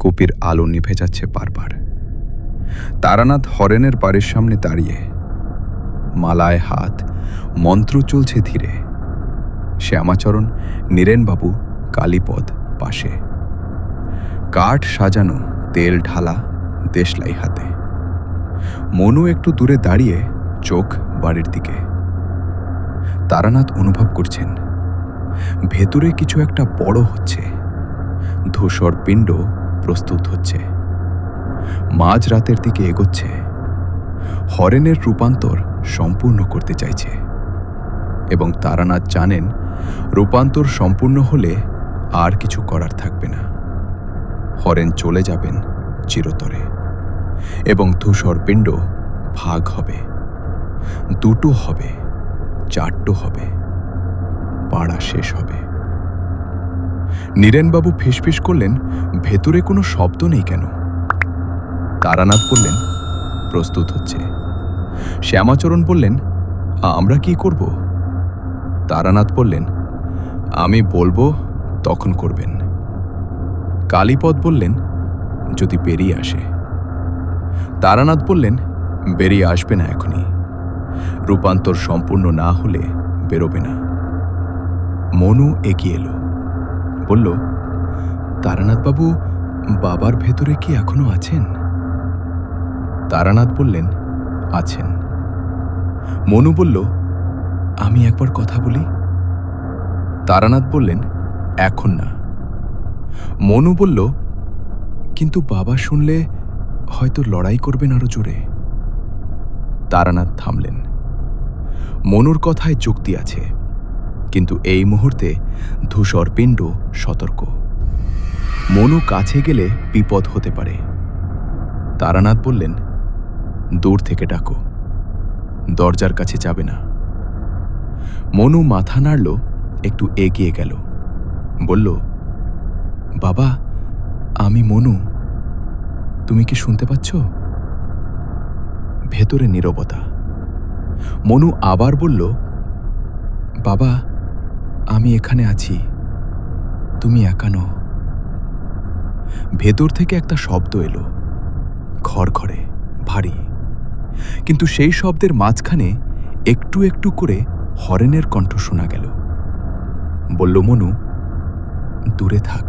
Speaker 3: কুপির আলো নিভে যাচ্ছে বারবার। তারানাথ হরেনের বাড়ির সামনে দাঁড়িয়ে, মালায় হাত, মন্ত্র চলছে ধীরে। শ্যামাচরণ, নীরেনবাবু, কালীপদ পাশে। কাঠ সাজানো, তেল ঢালা, দেশলাই হাতে। মনু একটু দূরে দাঁড়িয়ে, চোখ বাড়ির দিকে। তারানাথ অনুভব করছেন ভেতরে কিছু একটা বড় হচ্ছে। ধূসর পিণ্ড প্রস্তুত হচ্ছে, মাঝ রাতের দিকে এগোচ্ছে, হরেনের রূপান্তর সম্পূর্ণ করতে চাইছে। এবং তারানাথ জানেন, রূপান্তর সম্পূর্ণ হলে আর কিছু করার থাকবে না। হরেন চলে যাবেন চিরতরে এবং ধূসর পিণ্ড ভাগ হবে, দুটো হবে, চারটো হবে, পাড়া শেষ হবে। নীরেনবাবু ফিসফিস করলেন, ভেতরে কোনো শব্দ নেই কেন? তারানাথ বললেন, প্রস্তুত হচ্ছে। শ্যামাচরণ বললেন, আমরা কি করব? তারানাথ বললেন, আমি বলবো তখন করবেন। কালীপদ বললেন, যদি বেরিয়ে আসে। তারানাথ বললেন, বেরিয়ে আসবে না এখনই। রূপান্তর সম্পূর্ণ না হলে বেরোবে না। মনু এগিয়ে এলো, বলল, তারানাথবাবু, বাবার ভেতরে কি এখনো আছেন? তারানাথ বললেন, আছেন। মনু বলল, আমি একবার কথা বলি। তারানাথ বললেন, এখন না। মনু বলল, কিন্তু বাবা শুনলে হয়তো লড়াই করবেন আরো জোরে। তারানাথ থামলেন। মনুর কথায় যুক্তি আছে, কিন্তু এই মুহূর্তে ধূসর পিণ্ড সতর্ক। মনু কাছে গেলে বিপদ হতে পারে। তারানাথ বললেন, দূর থেকে ডাকো, দরজার কাছে যাবে না। মনু মাথা নাড়ল, একটু এগিয়ে গেল, বলল, বাবা, আমি মনু, তুমি কি শুনতে পাচ্ছ? ভেতরে নীরবতা। মনু আবার বলল, বাবা, আমি এখানে আছি, তুমি একা নও। ভেতর থেকে একটা শব্দ এলো, খড়খড়ে, ভারী। কিন্তু সেই শব্দের মাঝখানে একটু একটু করে হরেনের কণ্ঠ শোনা গেল। বলল, মনু, দূরে থাক।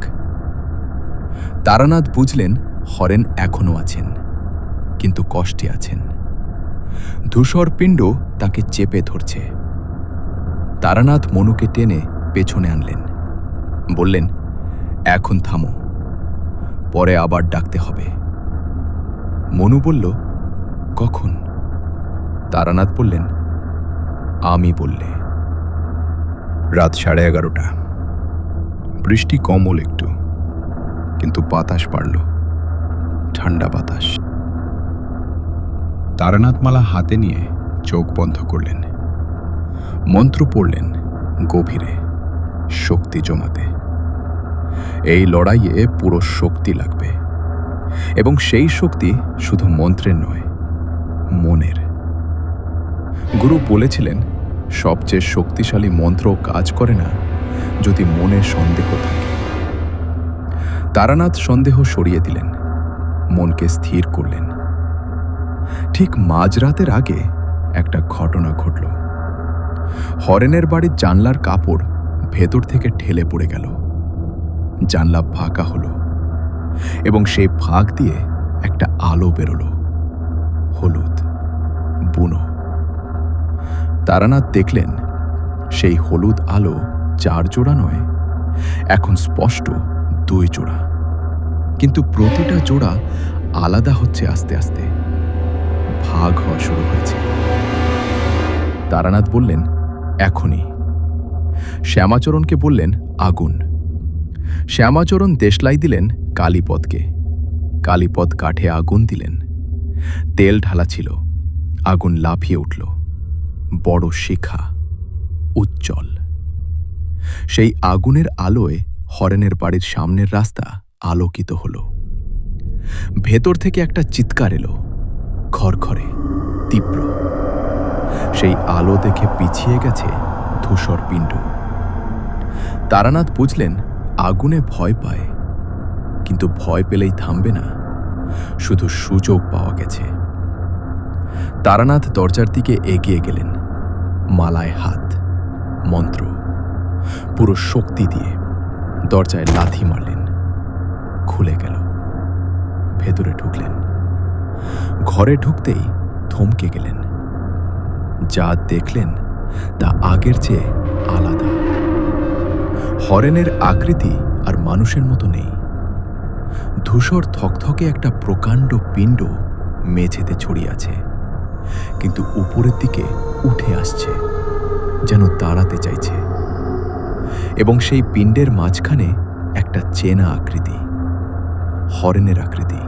Speaker 3: তারানাথ বুঝলেন হরেন এখনো আছেন, কিন্তু কষ্টে আছেন। ধূসর পিণ্ড তাকে চেপে ধরছে। তারানাথ মনুকে টেনে পেছনে আনলেন, বললেন, এখন থামো, পরে আবার ডাকতে হবে। মনু বলল, কখন? তারানাথ বললেন, আমি বললে। রাত 11:30। বৃষ্টি কমল একটু, কিন্তু বাতাস বাড়ল, ঠান্ডা বাতাস। তারানাথ মালা হাতে নিয়ে চোখ বন্ধ করলেন, মন্ত্র পড়লেন গভীরে, শক্তি জমাতে। এই লড়াইয়ে পুরো শক্তি লাগবে, এবং সেই শক্তি শুধু মন্ত্রের নয়, মনের। গুরু বলেছিলেন, সবচেয়ে শক্তিশালী মন্ত্র কাজ করে না যদি মনে সন্দেহ থাকে। তারানাথ সন্দেহ সরিয়ে দিলেন, মনকে স্থির করলেন। ঠিক মাঝরাতের আগে একটা ঘটনা ঘটল। হরেনের বাড়ির জানলার কাপড় ভেতর থেকে ঠেলে পড়ে গেল। জানলা ফাঁকা হলো, এবং সেই ফাঁক দিয়ে একটা আলো বেরোলো, হলুদ, বুনো। তারানাথ দেখলেন, সেই হলুদ আলো 4 জোড়া নয়, এখন স্পষ্ট 2 জোড়া। কিন্তু প্রতিটা জোড়া আলাদা হচ্ছে আস্তে আস্তে, ভাগ হওয়া শুরু হয়েছে। তারানাথ বললেন, এখনই। শ্যামাচরণকে বললেন, আগুন। শ্যামাচরণ দেশলাই দিলেন কালীপদকে। কালীপদ কাঠে আগুন দিলেন। তেল ঢালা ছিল, আগুন লাফিয়ে উঠল, বড় শিখা, উজ্জ্বল। সেই আগুনের আলোয় হরেনের বাড়ির সামনের রাস্তা আলোকিত হল। ভেতর থেকে একটা চিৎকার এলো, খড়খড়ে, তীব্র। সেই আলো দেখে পিছিয়ে গেছে ধূসর পিণ্ড। তারানাথ বুঝলেন, আগুনে ভয় পায়, কিন্তু ভয় পেলেই থামবে না, শুধু সুযোগ পাওয়া গেছে। তারানাথ দরজার দিকে এগিয়ে গেলেন, মালায় হাত, মন্ত্র, পুরো শক্তি দিয়ে দরজায় লাথি মারলেন। খুলে গেল। ভেতরে ঢুকলেন। ঘরে ঢুকতেই থমকে গেলেন। যা দেখলেন তা আগের চেয়ে আলাদা। হরেনের আকৃতি আর মানুষের মতো নেই। ধূসর থকথকে একটা প্রকাণ্ড পিণ্ড মেঝেতে ছড়িয়ে আছে, কিন্তু উপরের দিকে উঠে আসছে, যেন দাঁড়াতে চাইছে। এবং সেই পিণ্ডের মাঝখানে একটা চেনা আকৃতি, হরেনের আকৃতি,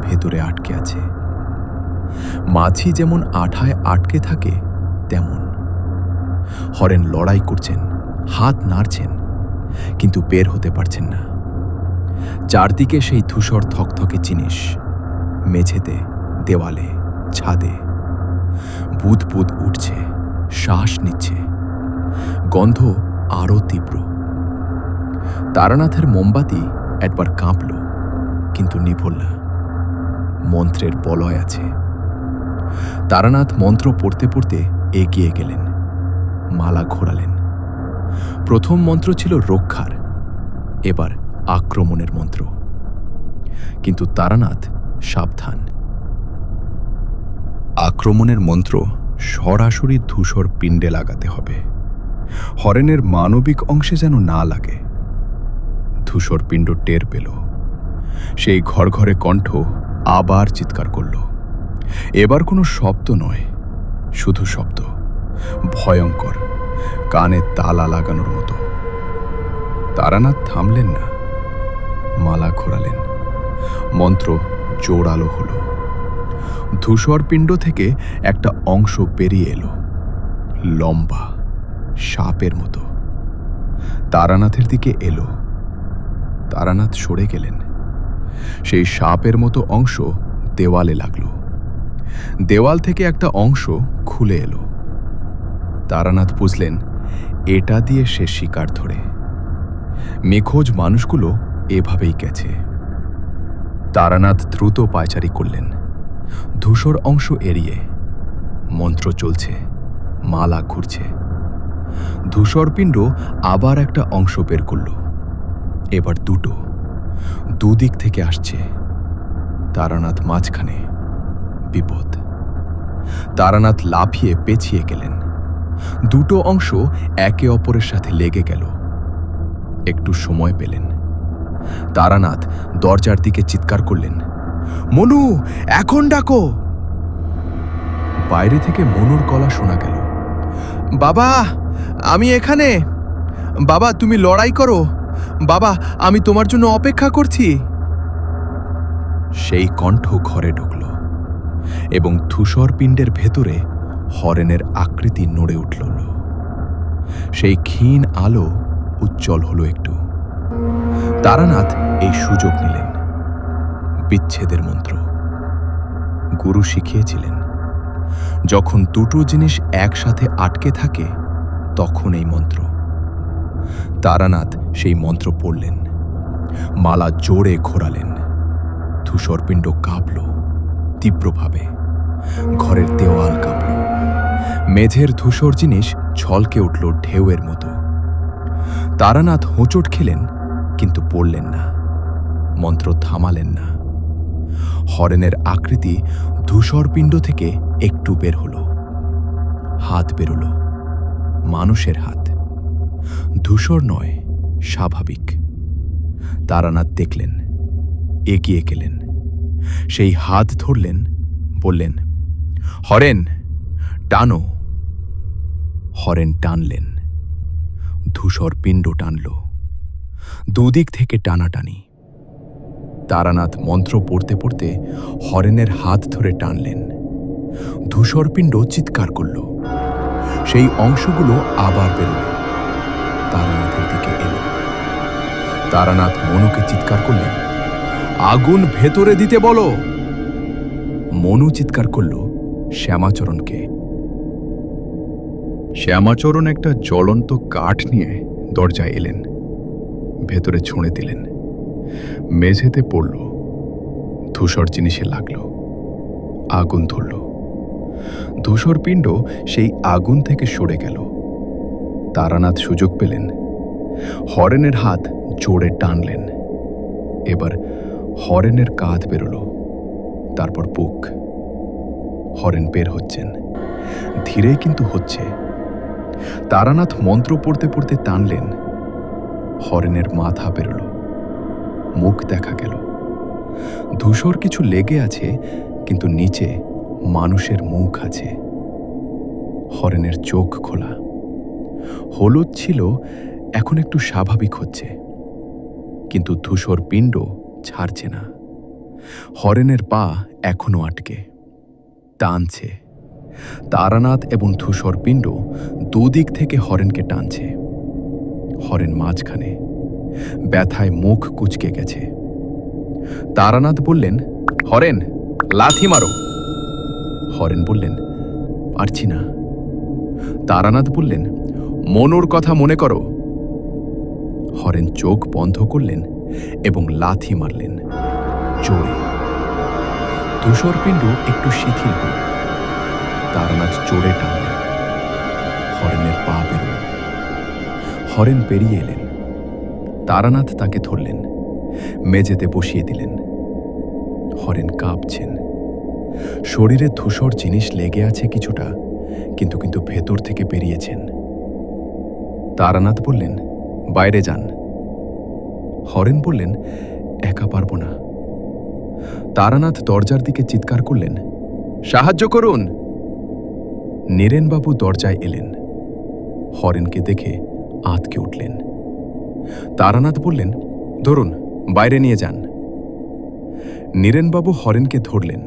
Speaker 3: ভেতরে আটকে আছে। মাছি যেমন আঠায় আটকে থাকে তেমন। হরেন লড়াই করছেন, হাত নাড়ছেন, কিন্তু বের হতে পারছেন না। চারদিকে সেই ধূসর থকথকে জিনিস, মেঝেতে, দেওয়ালে, ছাদে। বুদবুদ উঠছে, শ্বাস নিচ্ছে, গন্ধ আরো তীব্র। তারানাথের মোমবাতি একবার কাঁপল, কিন্তু নিভল না। মন্ত্রের বলয় আছে। তারানাথ মন্ত্র পড়তে পড়তে এগিয়ে গেলেন, মালা ঘোরালেন। প্রথম মন্ত্র ছিল রক্ষার, এবার আক্রমণের মন্ত্র। কিন্তু তারানাথ সাবধান। আক্রমণের মন্ত্র সরাসরি ধূসর পিণ্ডে লাগাতে হবে, হরেনের মানবিক অংশে যেন না লাগে। ধূসর পিণ্ড টের পেল। সেই ঘর ঘরে কণ্ঠ আবার চিৎকার করল। এবার কোনো শব্দ নয়, শুধু শব্দ, ভয়ঙ্কর, কানে তালা লাগানোর মতো। তারানাথ থামলেন না, মালা ঘোরালেন। মন্ত্র জোরালো হলো। ধূসর পিণ্ড থেকে একটা অংশ বেরিয়ে এলো, লম্বা, সাপের মতো। তারানাথের দিকে এলো। তারানাথ সরে গেলেন। সেই সাপের মতো অংশ দেওয়ালে লাগলো। দেওয়াল থেকে একটা অংশ খুলে এলো। তারানাথ বুঝলেন এটা দিয়ে সে শিকার ধরে। মেখোজ মানুষগুলো এভাবেই গেছে। তারানাথ দ্রুত পায়চারি করলেন, ধূসর অংশ এড়িয়ে। মন্ত্র চলছে, মালা ঘুরছে। ধূসর পিণ্ড আবার একটা অংশ বের করল। এবার দুটো, দুদিক থেকে আসছে। তারানাথ মাঝখানে, বিপদ। তারানাথ লাফিয়ে পেছিয়ে গেলেন। দুটো অংশ একে অপরের সাথে লেগে গেল। একটু সময় পেলেন। তারানাথ দরজার দিকে চিৎকার করলেন, মনু, এখন ডাকো। বাইরে থেকে মনুর গলা শোনা গেল, বাবা, আমি এখানে। বাবা, তুমি লড়াই করো। বাবা, আমি তোমার জন্য অপেক্ষা করছি। সেই কণ্ঠ ঘরে ঢুকল এবং ধূসর পিণ্ডের ভেতরে হরেনের আকৃতি নড়ে উঠল। সেই ক্ষীণ আলো উজ্জ্বল হলো একটু। তারানাথ এই সুযোগ নিলেন। বিচ্ছেদের মন্ত্র গুরু শিখিয়েছিলেন, যখন দুটো জিনিস একসাথে আটকে থাকে তখন এই মন্ত্র। তারানাথ সেই মন্ত্র পড়লেন, মালা জোরে ঘোরালেন। ধূসরপিণ্ড কাঁপল তীব্রভাবে। ঘরের দেওয়াল কাঁপল। মেঝের ধূসর জিনিস ছলকে উঠল ঢেউয়ের মতো। তারানাথ হোঁচট খেলেন, কিন্তু পড়লেন না, মন্ত্র থামালেন না। হরেনের আকৃতি ধূসরপিণ্ড থেকে একটু বের হল। হাত বেরোল, মানুষের হাত। ধূসর নয়, স্বাভাবিক। তারানাথ দেখলেন, এগিয়ে গেলেন, সেই হাত ধরলেন, বললেন, হরেন, টানো। হরেন টানলেন। ধূসর পিণ্ড টানল। দুদিক থেকে টানাটানি। তারানাথ মন্ত্র পড়তে পড়তে হরেনের হাত ধরে টানলেন। ধূসরপিণ্ড চিৎকার করল। সেই অংশগুলো আবার বেরোল, তারানাথের দিকে এলো। তারানাথ মনুকে চিৎকার করলেন, আগুন ভেতরে দিতে বলো। মনু চিৎকার করল শ্যামাচরণকে। শ্যামাচরণ একটা জ্বলন্ত কাঠ নিয়ে দরজায় এলেন, ভেতরে ছুঁড়ে দিলেন। মেঝেতে পড়ল, ধূসর জিনিসে লাগল, আগুন ধরল। ধূসর পিণ্ড সেই আগুন থেকে সরে গেল। তারানাথ সুযোগ পেলেন, হরেনের হাত জোরে টানলেন। এবার হরেনের কাঁধ বেরোল, তারপর বুক। হরেন বের হচ্ছেন, ধীরে কিন্তু হচ্ছে। তারানাথ মন্ত্র পড়তে পড়তে টানলেন। হরেনের মাথা বেরোল, মুখ দেখা গেল। ধূসর কিছু লেগে আছে, কিন্তু নিচে মানুষের মুখ আছে। হরেনের চোখ খোলা, হলুদ ছিল, এখন একটু স্বাভাবিক হচ্ছে। কিন্তু ধূসর পিণ্ড ছাড়ছে না। হরেনের পা এখনো আটকে, টানছে। তারানাথ এবং ধূসর পিণ্ড দুদিক থেকে হরেনকে টানছে। হরেন মাঝখানে, ব্যথায় মুখ কুঁচকে গেছে। তারানাথ বললেন, হরেন, লাথি মারো। হরেন বললেন, পারছি না। তারানাথ বললেন, মনুর কথা মনে করো। হরেন চোখ বন্ধ করলেন এবং লাথি মারলেন জোরে। ধূসরপিণ্ড একটু শিথিল হল। তারানাথ জোরে টানলেন। হরেনের পা বেরোল। হরেন পেরিয়ে এলেন। তারানাথ তাকে ধরলেন, মেঝেতে বসিয়ে দিলেন। হরেন কাঁপছেন। শরীরে ধূসর জিনিস লেগে আছে কিছুটা, কিন্তু কিন্তু ভেতর থেকে বেরিয়েছেন। তারানাথ বললেন, বাইরে যান। হরেন বললেন, একা পারবো না। তারানাথ দরজার দিকে চিৎকার করলেন, সাহায্য করুন। নীরেনবাবু দরজায় এলেন। হরেনকে দেখে আঁতকে উঠলেন। তারানাথ বললেন, ধরুন, বাইরে নিয়ে যান। নীরেনবাবু হরেনকে ধরলেন,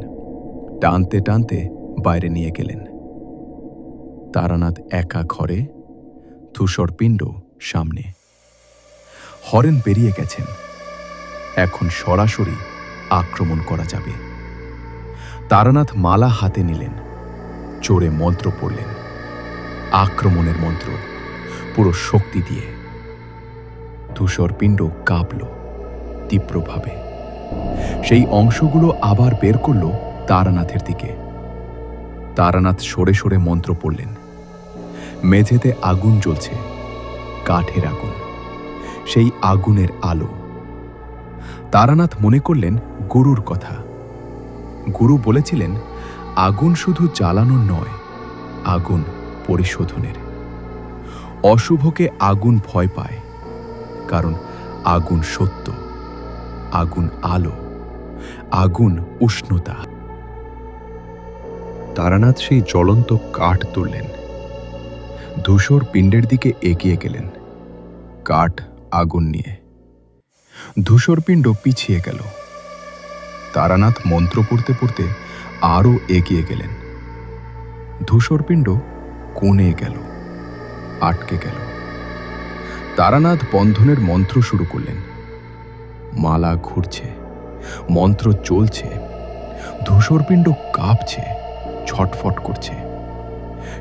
Speaker 3: টানতে টানতে বাইরে নিয়ে গেলেন। তারানাথ একা ঘরে, ধূসরপিণ্ড সামনে। হরেন বেরিয়ে গেছেন। এখন সরাসরি আক্রমণ করা যাবে। তারানাথ মালা হাতে নিলেন, জোরে মন্ত্র পড়লেন। আক্রমণের মন্ত্র, পুরো শক্তি দিয়ে। ধূসরপিণ্ড কাঁপল তীব্রভাবে। সেই অংশগুলো আবার বের করল তারানাথের দিকে। তারানাথ সরে সরে মন্ত্র পড়লেন। মেঝেতে আগুন জ্বলছে, কাঠের আগুন, সেই আগুনের আলো। তারানাথ মনে করলেন গুরুর কথা। গুরু বলেছিলেন, আগুন শুধু জ্বালানোর নয়, আগুন পরিশোধনের। অশুভকে আগুন ভয় পায়, কারণ আগুন সত্য, আগুন আলো, আগুন উষ্ণতা। তারানাথ সেই জ্বলন্ত কাঠ তুললেন। ধূসর পিণ্ডের দিকে এগিয়ে গেলেন, কাঠ আগুন নিয়ে। ধূসরপিণ্ড পিছিয়ে গেল। তারানাথ মন্ত্র পড়তে পড়তে আরও এগিয়ে গেলেন। ধূসরপিণ্ড কোণে গেল, আটকে গেল। তারানাথ বন্ধনের মন্ত্র শুরু করলেন। মালা ঘুরছে, মন্ত্র চলছে। ধূসরপিণ্ড কাঁপছে, ছটফট করছে।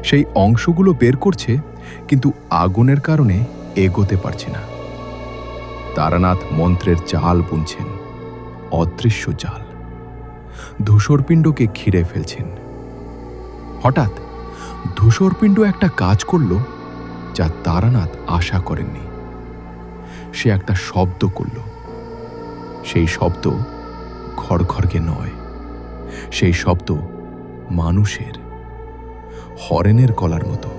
Speaker 3: সেই অংশগুলো বের করছে, কিন্তু আগুনের কারণে এগোতে পারছে না। তারানাথ মন্ত্রের জাল বুনছেন, অদৃশ্য জাল। ধূসরপিণ্ডকে ঘিরে ফেলছেন। হঠাৎ ধূসরপিণ্ড একটা কাজ করল, যা তারানাথ আশা করেননি। সে একটা শব্দ করল। সেই শব্দ ঘড়ঘড়কে নয়, সেই শব্দ মানুষের, হরেনের গলার মতো।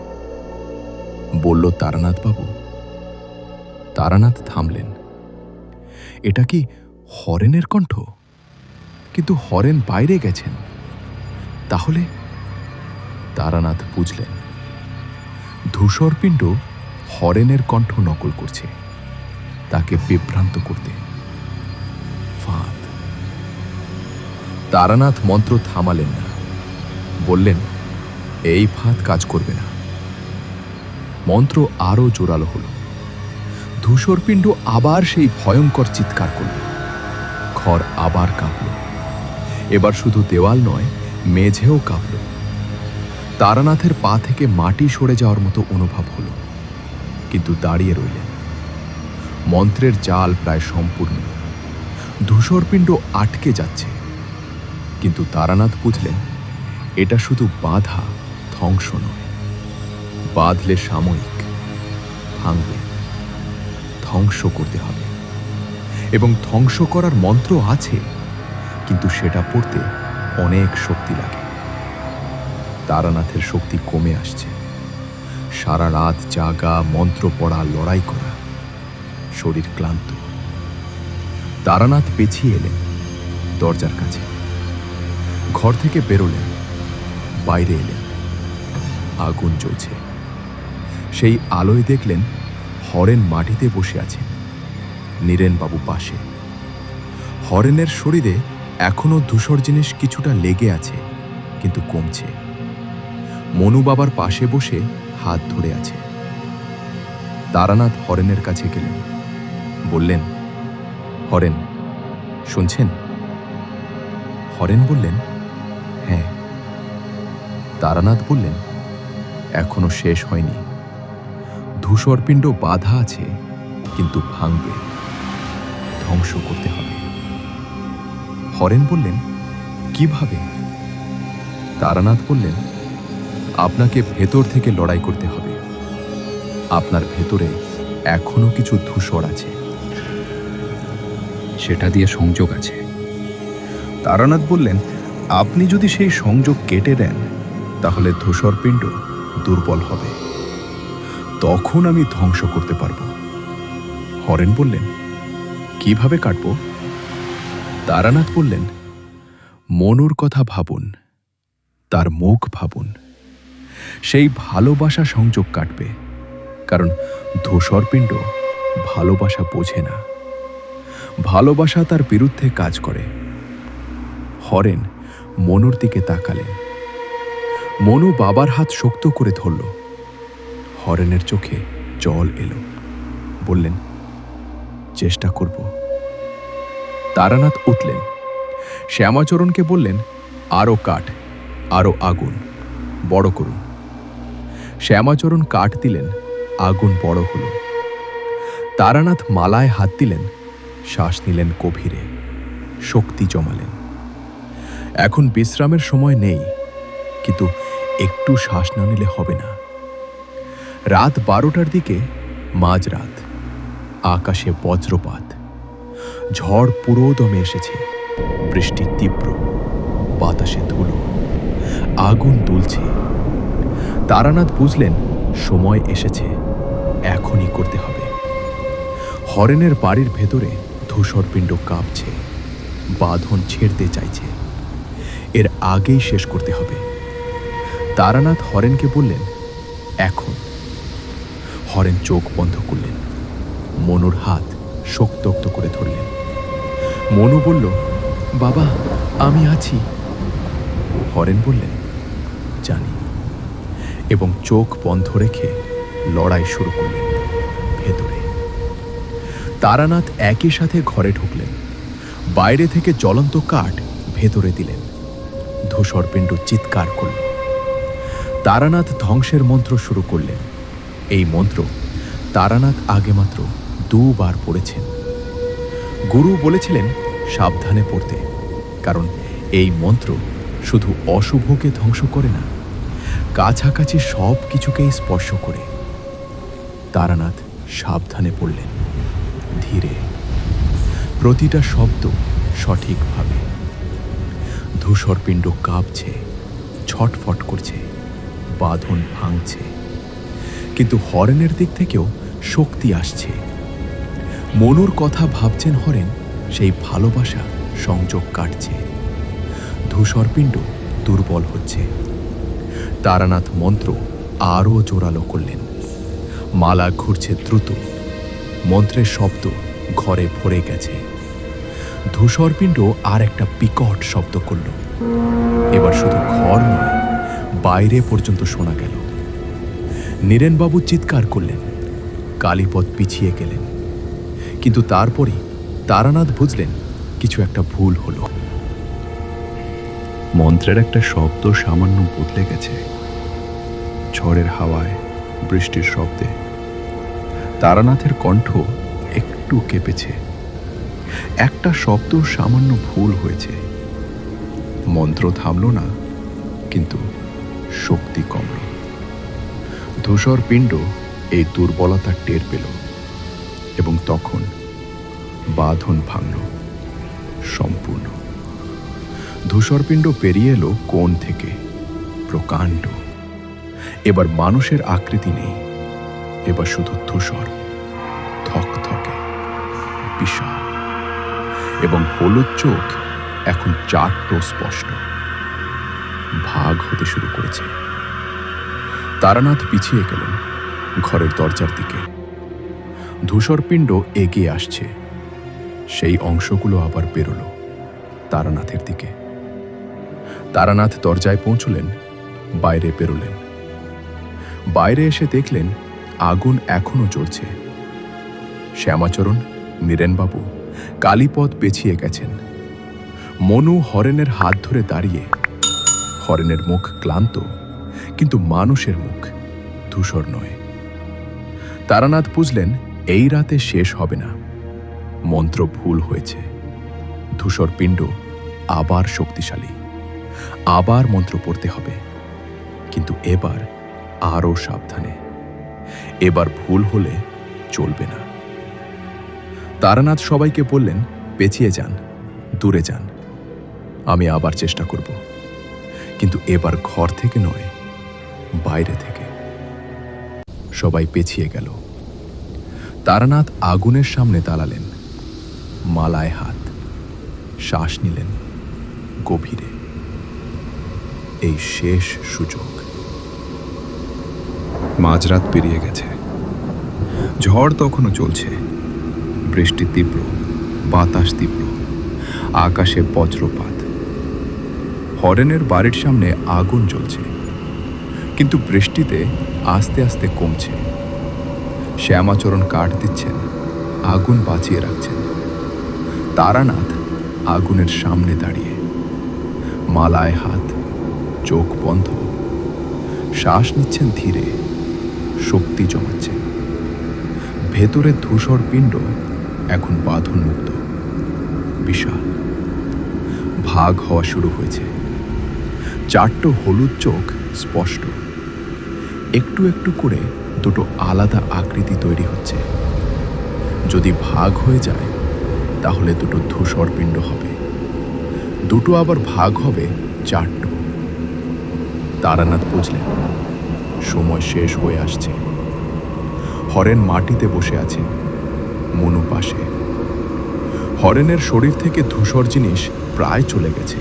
Speaker 3: বলল তারানাথ বাবু। তারানাথ থামলেন। এটা কি হরেনের কণ্ঠ? কিন্তু হরেন বাইরে গেছেন। তাহলে? তারানাথ বুঝলেন, ধূসরপিণ্ড হরেনের কণ্ঠ নকল করছে, তাকে বিভ্রান্ত করতে। ফাঁদ। তারানাথ মন্ত্র থামালেন না, বললেন, এই ফাঁদ কাজ করবে না। মন্ত্র আরো জোরালো হল। ধূসরপিণ্ড আবার সেই ভয়ঙ্কর চিৎকার করল। ঘর আবার কাঁপল। এবার শুধু দেওয়াল নয়, মেঝেও কাঁপল। তারানাথের পা থেকে মাটি সরে যাওয়ার মতো অনুভব হল, কিন্তু দাঁড়িয়ে রইলেন। মন্ত্রের জাল প্রায় সম্পূর্ণ। ধূসরপিণ্ড আটকে যাচ্ছে, কিন্তু তারানাথ বুঝলেন, এটা শুধু বাধা, ধ্বংস নয়। বাঁধলে সাময়িক, ভাঙবে, ধ্বংস করতে হবে। এবং ধ্বংস করার মন্ত্র আছে, কিন্তু সেটা পড়তে অনেক শক্তি লাগে। তারানাথের শক্তি কমে আসছে। সারা রাত জাগা, মন্ত্র পড়া, লড়াই করা, শরীর ক্লান্ত। তারানাথ পেছিয়ে এলেন দরজার কাছে। ঘর থেকে বেরোলেন, বাইরে এলেন। আগুন জ্বলছে। সেই আলোয় দেখলেন হরেন মাটিতে বসে আছেন, নীরেনবাবু পাশে। হরেনের শরীরে এখনো ধূসর জিনিস কিছুটা লেগে আছে, কিন্তু কমছে। মনু বাবার পাশে বসে হাত ধরে আছে। তারানাথ হরেনের কাছে গেলেন, বললেন, হরেন, শুনছেন? হরেন বললেন, হ্যাঁ।
Speaker 1: তারানাথ বললেন, এখনো শেষ হয়নি। ধূসরপিণ্ড বাধা আছে, কিন্তু ভাঙবে, ধ্বংস করতে হবে। হরেন বললেন, কিভাবে? তারানাথ বললেন, আপনাকে ভেতর থেকে লড়াই করতে হবে। আপনার ভেতরে এখনো কিছু ধূসর আছে,
Speaker 3: সেটা দিয়ে সংযোগ আছে। তারানাথ বললেন, আপনি যদি সেই সংযোগ কেটে দেন তাহলে ধূসরপিণ্ড দুর্বল হবে, তখন আমি ধ্বংস করতে পারব। হরেন বললেন, কিভাবে কাটব? তারানাথ বললেন, মনুর কথা ভাবুন, তার মুখ ভাবুন। সেই ভালোবাসা সংযোগ কাটবে, কারণ ধূসরপিণ্ড ভালোবাসা বোঝে না, ভালোবাসা তার বিরুদ্ধে কাজ করে। হরেন মনুর দিকে তাকালেন। মনু বাবার হাত শক্ত করে ধরল। হরেনের চোখে জল এলো। বললেন, চেষ্টা করব। তারানাথ উঠলেন। শ্যামাচরণকে বললেন, আরো কাঠ, আরো আগুন, বড় করুন। শ্যামাচরণ কাঠ দিলেন, আগুন বড় হল। তারানাথ মালায় হাত দিলেন, শ্বাস নিলেন গভীরে, শক্তি জমালেন। এখন বিশ্রামের সময় নেই, কিন্তু একটু শ্বাস না নিলে হবে না। রাত 12টার দিকে, মাঝরাত, আকাশে বজ্রপাত, ঝড় পুরোদমে এসেছে। বৃষ্টি তীব্র, বাতাসে ধুলো, আগুন দুলছে। তারানাথ বুঝলেন সময় এসেছে, এখনই করতে হবে। হরেনের বাড়ির ভেতরে ধূসরপিণ্ড কাঁপছে, বাঁধন ছেড়তে চাইছে। এর আগেই শেষ করতে হবে। তারানাথ হরেনকে বললেন, এখন। হরেন চোখ বন্ধ করলেন, মনুর হাত শক্ত করে ধরলেন। মনু বলল, বাবা, আমি আছি। হরেন বললেন, জানি, এবং চোখ বন্ধ রেখে লড়াই শুরু করলেন ভেতরে। তারানাথ একই সাথে ঘরে ঢুকলেন। বাইরে থেকে জ্বলন্ত কাঠ ভেতরে দিলেন। ধূসরপিণ্ড চিৎকার করল। তারানাথ ধ্বংসের মন্ত্র শুরু করলেন। এই মন্ত্র তারানাথ আগে মাত্র 2 বার পড়েছেন। গুরু বলেছিলেন সাবধানে পড়তে, কারণ এই মন্ত্র শুধু অশুভকে ধ্বংস করে না, কাছাকাছি সব কিছুকেই স্পর্শ করে। তারানাথ সাবধানে পড়লেন, ধীরে, প্রতিটা শব্দ সঠিকভাবে। ধূসরপিণ্ড কাঁপছে, ছটফট করছে, বাঁধন ভাঙছে, কিন্তু হরেনের দিক থেকেও শক্তি আসছে। মনুর কথা ভাবছেন হরেন, সেই ভালোবাসা সংযোগ কাটছে। ধূসরপিণ্ড দুর্বল হচ্ছে। তারানাথ মন্ত্র আরও জোরালো করলেন। মালা ঘুরছে দ্রুত, মন্ত্রের শব্দ ঘরে ভরে গেছে। ধূসরপিণ্ড আর একটা বিকট শব্দ করল। এবার শুধু ঘর নয়, বাইরে পর্যন্ত শোনা গেল। নীরেনবাবু চিৎকার করলেন, কালীপদ পিছিয়ে গেলেন। কিন্তু তারপরই তারানাথ বুঝলেন কিছু একটা ভুল হলো। মন্ত্রের একটা শব্দ সামান্য বদলে গেছে। ঝড়ের হাওয়ায়, বৃষ্টির শব্দে তারানাথের কণ্ঠ একটু কেঁপেছে। একটা শব্দ সামান্য ভুল হয়েছে। মন্ত্র থামল না, কিন্তু শক্তি কমল। ধূসরপিণ্ড এই দুর্বলতা টের পেল, এবং তখন বাঁধন ভাঙল সম্পূর্ণ। ধূসরপিণ্ড পেরিয়ে এলো কোণ থেকে, প্রকাণ্ড। এবার মানুষের আকৃতি নেই, এবার শুধু ধূসর, থকথকে, বিশাল, এবং হলুদ চোখ এখন 4টো স্পষ্ট। ভাগ হতে শুরু করেছে। তারানাথ পিছিয়ে গেলেন ঘরের দরজার দিকে। ধূসরপিণ্ড এগিয়ে আসছে। সেই অংশগুলো আবার বেরোল তারানাথের দিকে। তারানাথ দরজায় পৌঁছলেন, বাইরে বেরোলেন। বাইরে এসে দেখলেন আগুন এখনো জ্বলছে। শ্যামাচরণ, নীরেনবাবু, কালীপদ পেছিয়ে গেছেন। মনু হরেনের হাত ধরে দাঁড়িয়ে। হরেনের মুখ ক্লান্ত, কিন্তু মানুষের মুখ, ধূসর নয়। তারানাথ বুঝলেন এই রাতে শেষ হবে না। মন্ত্র ভুল হয়েছে। ধূসর পিণ্ড আবার শক্তিশালী, আবার মন্ত্র পড়তে হবে, কিন্তু এবার আরও সাবধানে। এবার ভুল হলে চলবে না। তারানাথ সবাইকে বললেন, পেছিয়ে যান, দূরে যান। আমি আবার চেষ্টা করব, কিন্তু এবার ঘর থেকে নয়, বাইরে থেকে। সবাই পেছিয়ে গেল। তারানাথ আগুনের সামনে দাঁড়ালেন, মালায় হাত, শ্বাস নিলেন গভীরে। এই শেষ সুযোগ। মাঝরাত পেরিয়ে গেছে। ঝড় তখনও চলছে। বৃষ্টি তীব্র, বাতাস তীব্র, আকাশে বজ্রপাত। হরেনের বাড়ির সামনে আগুন জ্বলছে, কিন্তু বৃষ্টিতে আস্তে আস্তে কমছে। শ্যামাচরণ কাঠ দিচ্ছেন, আগুন বাঁচিয়ে রাখছেন। তারানাথ আগুনের সামনে দাঁড়িয়ে, মালায় হাত, চোখ বন্ধ, শ্বাস নিচ্ছেন ধীরে, শক্তি জমাচ্ছেন। ভেতরে ধূসর পিণ্ড এখন বাঁধন মুক্ত, বিশাল। ভাগ হওয়া শুরু হয়েছে। চারটো হলুদ চোখ স্পষ্ট। একটু একটু করে দুটো আলাদা আকৃতি তৈরি হচ্ছে। যদি ভাগ হয়ে যায় তাহলে দুটো ধূসর পিণ্ড হবে, দুটো আবার ভাগ হবে চারটো। তারানাথ বুঝলেন সময় শেষ হয়ে আসছে। হরেন মাটিতে বসে আছেন, মনু পাশে। হরেনের শরীর থেকে ধূসর জিনিস প্রায় চলে গেছে,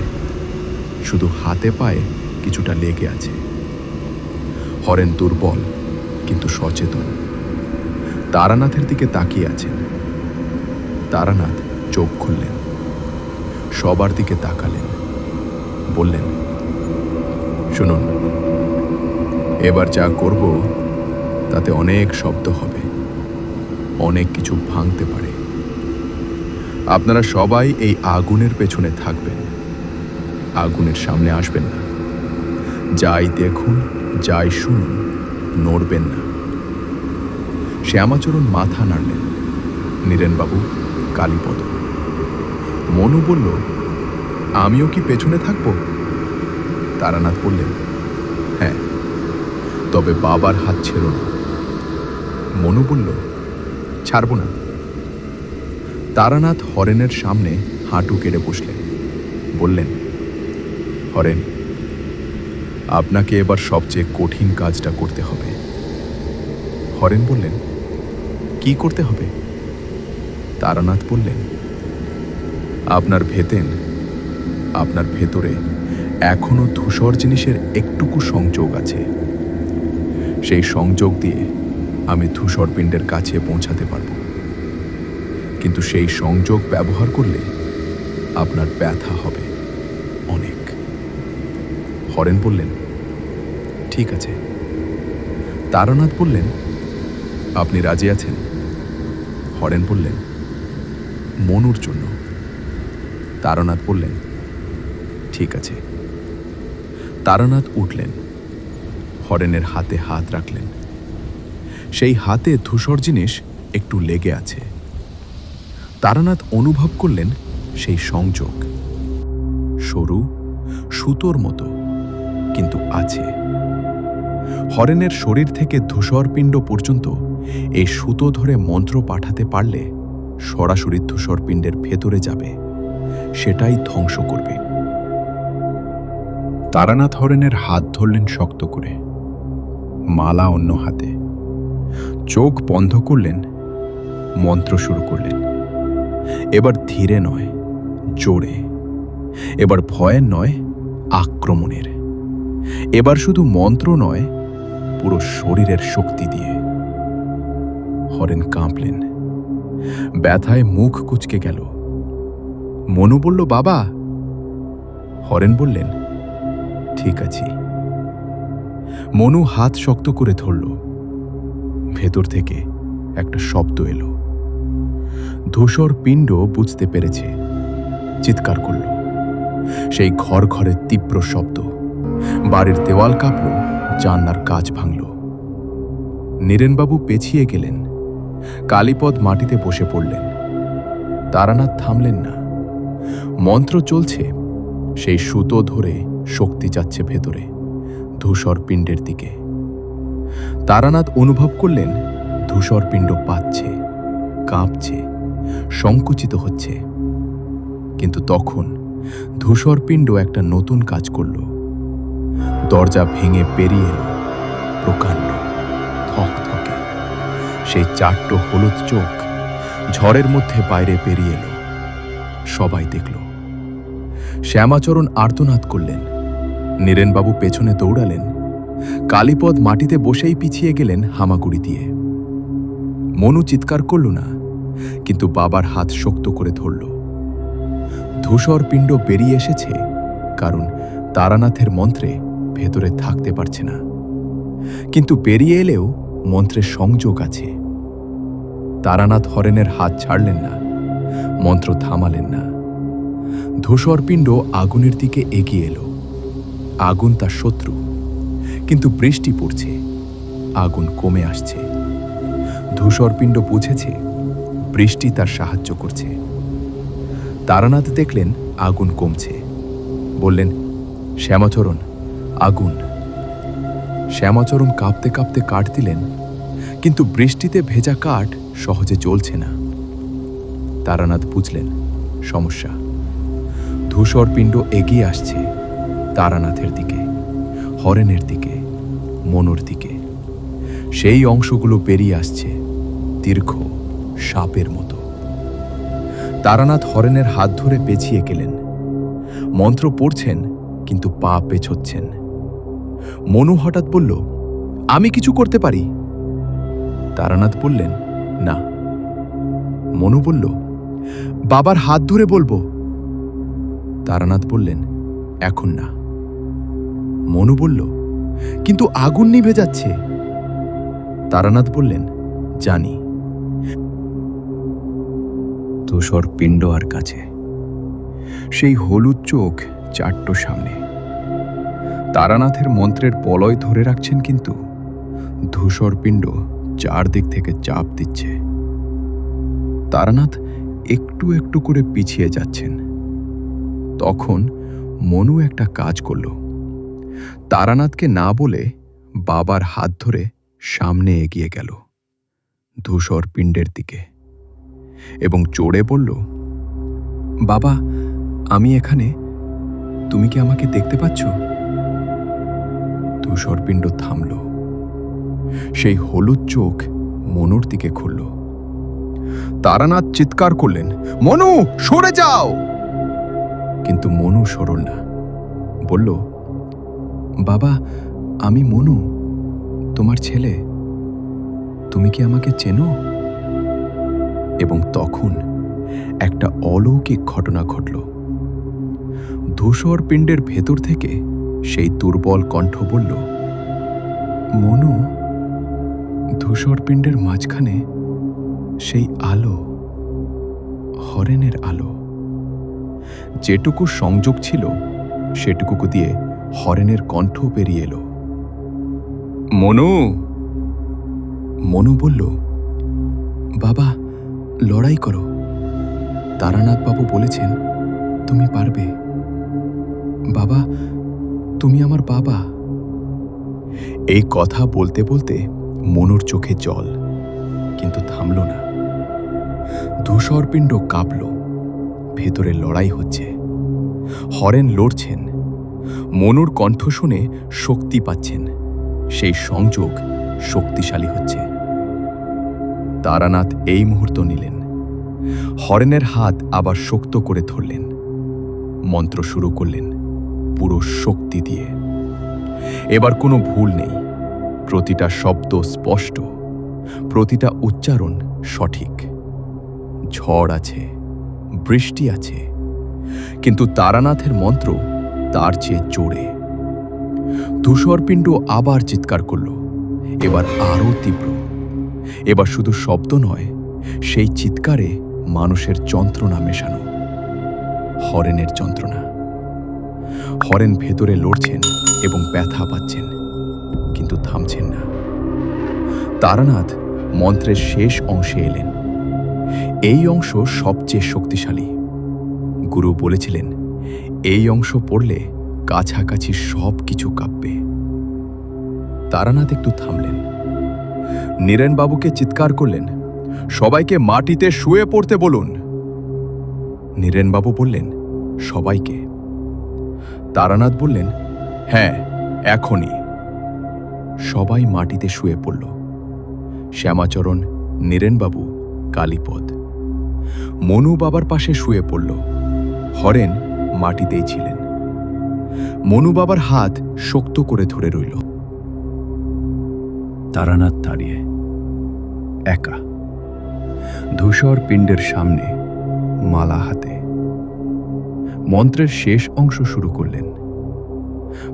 Speaker 3: শুধু হাতে পায়ে কিছুটা লেগে আছে। হরেন দুর্বল কিন্তু সচেতন। তারানাথের দিকে তাকিয়ে আছেন। তারানাথ চোখ খুললেন, সবার দিকে তাকালেন, বললেন, শুনুন, এবার যা করব তাতে অনেক শব্দ হবে, অনেক কিছু ভাঙতে পারে। আপনারা সবাই এই আগুনের পেছনে থাকবেন, আগুনের সামনে আসবেন না। যাই দেখুন, যাই শুনুন, নড়বেন না। শ্যামাচরণ মাথা নাড়লেন, নীরেনবাবু, কালীপদ। মনু বলল, আমিও কি পেছনে থাকব? তারানাথ বললেন, হ্যাঁ, তবে বাবার হাত ছেড়ো না। মনু বলল, ছাড়ব না। তারানাথ হরেনের সামনে হাঁটু কেড়ে বসলেন, বললেন, হরেন, আপনাকে এবার সবচেয়ে কঠিন কাজটা করতে হবে। হরেন বললেন, কি করতে হবে? তারানাথ বললেন, আপনার ভেতরে এখনো ধূসর জিনিসের একটুকু সংযোগ আছে। সেই সংযোগ দিয়ে আমি ধূসর পিণ্ডের কাছে পৌঁছাতে পারব, কিন্তু সেই সংযোগ ব্যবহার করলে আপনার ব্যথা হবে অনেক। হরেন বললেন, ঠিক আছে। তারানাথ বললেন, আপনি রাজি আছেন? হরেন বললেন, মনুর জন্য। তারানাথ বললেন, ঠিক আছে। তারানাথ উঠলেন, হরেনের হাতে হাত রাখলেন। সেই হাতে ধূসর জিনিস একটু লেগে আছে। তারানাথ অনুভব করলেন সেই সংযোগ, সরু সুতোর মতো, কিন্তু আছে। হরেনের শরীর থেকে ধূসর পিণ্ড পর্যন্ত এই সুতো ধরে মন্ত্র পাঠাতে পারলে সরাসরি ধূসর পিণ্ডের ভেতরে যাবে, সেটাই ধ্বংস করবে। তারানাথ হরেনের হাত ধরলেন শক্ত করে, মালা অন্য হাতে। চোখ বন্ধ করলেন, মন্ত্র শুরু করলেন। এবার ধীরে নয়, জোরে। এবার ভয়ের নয়, আক্রমণের। এবার শুধু মন্ত্র নয়, পুরো শরীরের শক্তি দিয়ে। হরেন কাঁপলেন, ব্যথায় মুখ কুঁচকে গেল। মনু বলল, বাবা। হরেন বললেন, ঠিক আছি। মনু হাত শক্ত করে ধরল। ভেতর থেকে একটা শব্দ এলো। ধূসর পিণ্ড বুঝতে পেরেছে, চিৎকার করল। সেই ঘর ঘরে তীব্র শব্দ। বাড়ির দেওয়াল কাঁপল, জানলার কাঁচ ভাঙল। নীরেনবাবু পেছিয়ে গেলেন। কালীপদ মাটিতে বসে পড়লেন। তারানাথ থামলেন না। মন্ত্র চলছে, সেই সুতো ধরে শক্তি যাচ্ছে ভেতরে, ধূসর পিণ্ডের দিকে। তারানাথ অনুভব করলেন ধূসর পিণ্ড পাচ্ছে, কাঁপছে, সংকুচিত হচ্ছে। কিন্তু তখন ধূসর পিণ্ড একটা নতুন কাজ করল। দরজা ভেঙে পেরিয়ে এলো প্রকাণ্ড, থকথকে সেই চারটো হলুদ চোখ ঝড়ের মধ্যে বাইরে পেরিয়ে এলো। সবাই দেখল। শ্যামাচরণ আর্তনাদ করলেন। নীরেনবাবু পেছনে দৌড়ালেন। কালীপদ মাটিতে বসেই পিছিয়ে গেলেন হামাগুড়ি দিয়ে। মনু চিৎকার করল না, কিন্তু বাবার হাত শক্ত করে ধরল। ধূসর পিণ্ড বেরিয়ে এসেছে, কারণ তারানাথের মন্ত্রে ভেতরে থাকতে পারছে না। কিন্তু বেরিয়ে এলেও মন্ত্রের সংযোগ আছে। তারানাথ হরেনের হাত ছাড়লেন না, মন্ত্র থামালেন না। ধূসর পিণ্ড আগুনের দিকে এগিয়ে এলো। আগুন তার শত্রু, কিন্তু বৃষ্টি পড়ছে, আগুন কমে আসছে। ধূসর পিণ্ড বুঝেছে বৃষ্টি তার সাহায্য করছে। তারানাথ দেখলেন আগুন কমছে। বললেন, শ্যামাচরণ, আগুন। শ্যামাচরণ কাঁপতে কাঁপতে কাঠ দিলেন, কিন্তু বৃষ্টিতে ভেজা কাঠ সহজে জ্বলছে না। তারানাথ বুঝলেন সমস্যা। ধূসর পিণ্ড এগিয়ে আসছে তারানাথের দিকে, হরেনের দিকে, মনুর দিকে। সেই অংশগুলো বেরিয়ে আসছে দীর্ঘ সাপের মতো। তারানাথ হরেনের হাত ধরে পেছিয়ে গেলেন। মন্ত্র পড়ছেন, কিন্তু পা পেছোচ্ছেন। মনু হঠাৎ বলল, আমি কিছু করতে পারি। তারানাথ বললেন, না। মনু বলল, বাবার হাত ধরে বলবো। তারানাথ বললেন, এখন না। মনু বলল, কিন্তু আগুন নিভে যাচ্ছে। তারানাথ বললেন, জানি। ধূসর পিণ্ড আর কাছে, সেই হলুদ চোখ চারটো সামনে। তারানাথের মন্ত্রের বলয় ধরে রাখছেন, কিন্তু ধূসর পিণ্ড চারদিক থেকে চাপ দিচ্ছে। তারানাথ একটু একটু করে পিছিয়ে যাচ্ছেন। তখন মনু একটা কাজ করল। তারানাথকে না বলে বাবার হাত ধরে সামনে এগিয়ে গেল ধূসর পিণ্ডের দিকে, এবং জোরে বলল, বাবা, আমি এখানে, তুমি কি আমাকে দেখতে পাচ্ছ? ধূসর পিণ্ড থামল। সেই হলুদ চোখ মনুর দিকে খুলল। তারানাথ চিৎকার করলেন, মনু, সরে যাও! কিন্তু মনু সরল না। বলল, বাবা, আমি মনু, তোমার ছেলে। তুমি কি আমাকে চেনো? এবং তখন একটা অলৌকিক ঘটনা ঘটল। ধূসর পিণ্ডের ভেতর থেকে সেই দুর্বল কণ্ঠ বলল, মনু, ধূসর পিণ্ডের মাঝখানে সেই আলো, হরেনের আলো। যেটুকু সংযোগ ছিল সেটুকু দিয়ে হরেনের কণ্ঠ বেরিয়ে এলো, মনু। মনু বলল, বাবা, লড়াই করো। তারানাথ বাবু বলেছেন তুমি পারবে। বাবা, তুমি আমার বাবা। এই কথা বলতে বলতে মনুর চোখে জল, কিন্তু থামল না। ধূসর পিণ্ড কাঁপল। ভেতরে লড়াই হচ্ছে। হরেন লড়ছেন। মনুর কণ্ঠ শুনে শক্তি পাচ্ছেন। সেই সংযোগ শক্তিশালী হচ্ছে। তারানাথ এই মুহূর্ত নিলেন। হরেনের হাত আবার শক্ত করে ধরলেন। মন্ত্র শুরু করলেন পুরো শক্তি দিয়ে। এবার কোনো ভুল নেই। প্রতিটা শব্দ স্পষ্ট, প্রতিটা উচ্চারণ সঠিক। ঝড় আছে, বৃষ্টি আছে, কিন্তু তারানাথের মন্ত্র তার চেয়ে জোরে। ধূসর পিণ্ড আবার চিৎকার করল, এবার আরও তীব্র। এবার শুধু শব্দ নয়, সেই চিৎকারে মানুষের যন্ত্রণা মেশানো, হরেনের যন্ত্রণা। হরেন ভেতরে লড়ছেন এবং ব্যথা পাচ্ছেন, কিন্তু থামছেন না। তারানাথ মন্ত্রের শেষ অংশে এলেন। এই অংশ সবচেয়ে শক্তিশালী। গুরু বলেছিলেন, এই অংশ পড়লে কাছাকাছি সব কিছু কাঁপবে। তারানাথ একটু থামলেন। নীরেনবাবুকে চিৎকার করলেন, সবাইকে মাটিতে শুয়ে পড়তে বলুন। নীরেনবাবু বললেন, সবাইকে? তারানাথ বললেন, হ্যাঁ, এখনই। সবাই মাটিতে শুয়ে পড়ল। শ্যামাচরণ, নীরেনবাবু, কালীপদ। মনু বাবার পাশে শুয়ে পড়ল। হরেন মাটিতেই ছিলেন। মনু বাবার হাত শক্ত করে ধরে রইল। তারানাথ দাঁড়িয়ে একা, ধূসর পিণ্ডের সামনে, মালা হাতে। মন্ত্রের শেষ অংশ শুরু করলেন।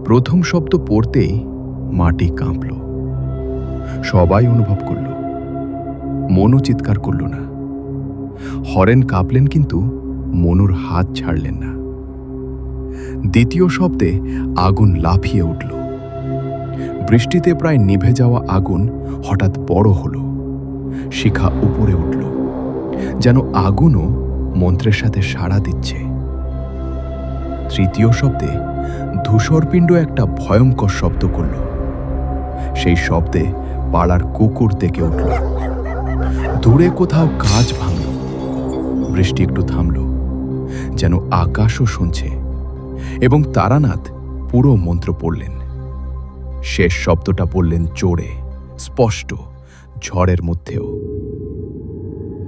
Speaker 3: প্রথম শব্দ পড়তেই মাটি কাঁপল। সবাই অনুভব করল। মনু চিৎকার করল না। হরেন কাঁপলেন, কিন্তু মনুর হাত ছাড়লেন না। দ্বিতীয় শব্দে আগুন লাফিয়ে উঠল। বৃষ্টিতে প্রায় নিভে যাওয়া আগুন হঠাৎ বড় হল। শিখা উপরে উঠল, যেন আগুনও মন্ত্রের সাথে সাড়া দিচ্ছে। তৃতীয় শব্দে ধূসরপিণ্ড একটা ভয়ঙ্কর শব্দ করল। সেই শব্দে পাড়ার কুকুর ডেকে উঠল। দূরে কোথাও গাছ ভাঙল। বৃষ্টি একটু থামল, যেন আকাশও শুনছে। এবং তারানাথ পুরো মন্ত্র পড়লেন। শেষ শব্দটা বললেন জোরে, স্পষ্ট, ঝড়ের মধ্যেও।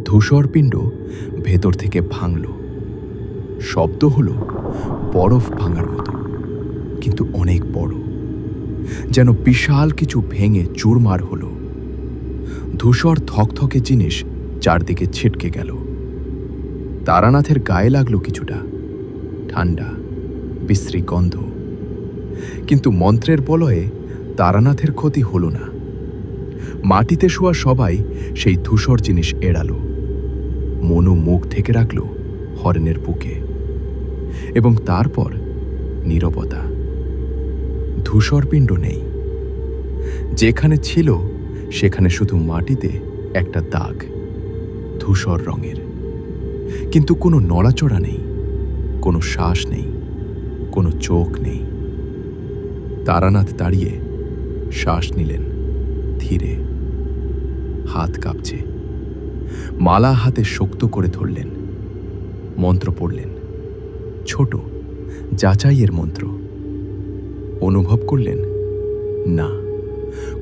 Speaker 3: ধূসরপিণ্ড ভেতর থেকে ভাঙল। শব্দ হলো বরফ ভাঙার মতো, কিন্তু অনেক বড়, যেন বিশাল কিছু ভেঙে চুরমার হলো। ধূসর থকথকে জিনিস চারদিকে ছিটকে গেল। তারানাথের গায়ে লাগলো কিছুটা, ঠান্ডা, বিশ্রী গন্ধ। কিন্তু মন্ত্রের বলয়ে তারানাথের ক্ষতি হলো না। মাটিতে শোয়া সবাই সেই ধূসর জিনিস এড়ালো। মনু মুখ থেকে রাখল হরেনের বুকে, এবং তারপর নীরবতা। ধূসরপিণ্ড নেই। যেখানে ছিল সেখানে শুধু মাটিতে একটা দাগ, ধূসর রঙের। কিন্তু কোনো নড়াচড়া নেই, কোনো শ্বাস নেই, কোনো চোখ নেই। তারানাথ দাঁড়িয়ে শ্বাস নিলেন ধীরে। হাত কাঁপছে। মালা হাতে শক্ত করে ধরলেন। মন্ত্র পড়লেন, ছোট, যাচাইয়ের মন্ত্র। অনুভব করলেন, না,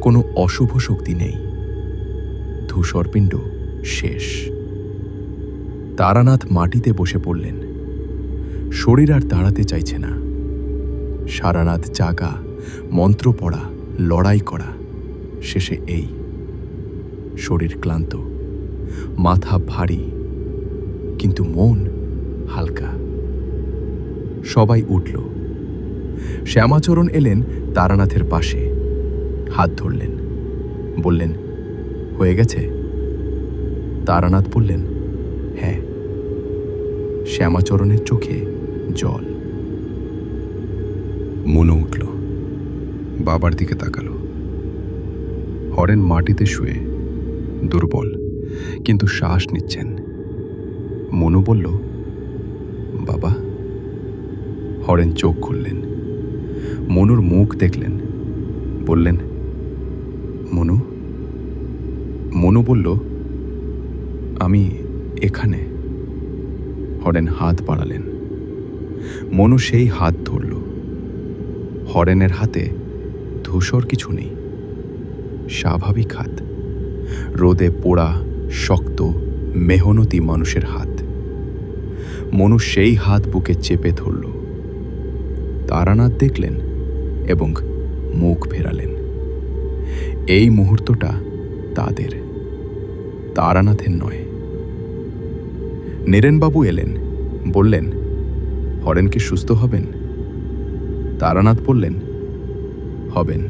Speaker 3: কোনো অশুভ শক্তি নেই। ধূসরপিণ্ড শেষ। তারানাথ মাটিতে বসে পড়লেন। শরীর আর দাঁড়াতে চাইছে না। সারা রাত জাগা, মন্ত্র পড়া, লড়াই করা, শেষে এই। শরীর ক্লান্ত, মাথা ভারী, কিন্তু মন হালকা। সবাই উঠল। শ্যামাচরণ এলেন তারানাথের পাশে, হাত ধরলেন, বললেন, হয়ে গেছে? তারানাথ বললেন, হ্যাঁ। শ্যামাচরণের চোখে জল। মনু উঠল, বাবার দিকে তাকালো। হরেন মাটিতে শুয়ে, দুর্বল, কিন্তু শ্বাস নিচ্ছেন। মনু বলল, বাবা। হরেন চোখ খুললেন। মনুর মুখ দেখলেন, বললেন, মনু। মনু বলল, আমি এখানে। হরেন হাত বাড়ালেন। মনু সেই হাত ধরল। হরেনের হাতে ধূসর কিছু নেই, স্বাভাবিক হাত, রোদে পোড়া, শক্ত, মেহনতি মানুষের হাত। মনু সেই হাত বুকে চেপে ধরল। তারানাথ দেখলেন এবং মুখ ফেরালেন। এই মুহূর্তটা তাদের, তারানাথের নয়। নীরেনবাবু এলেন, বললেন, হরেন কি সুস্থ হবেন? তারানাথ বললেন, হবেন,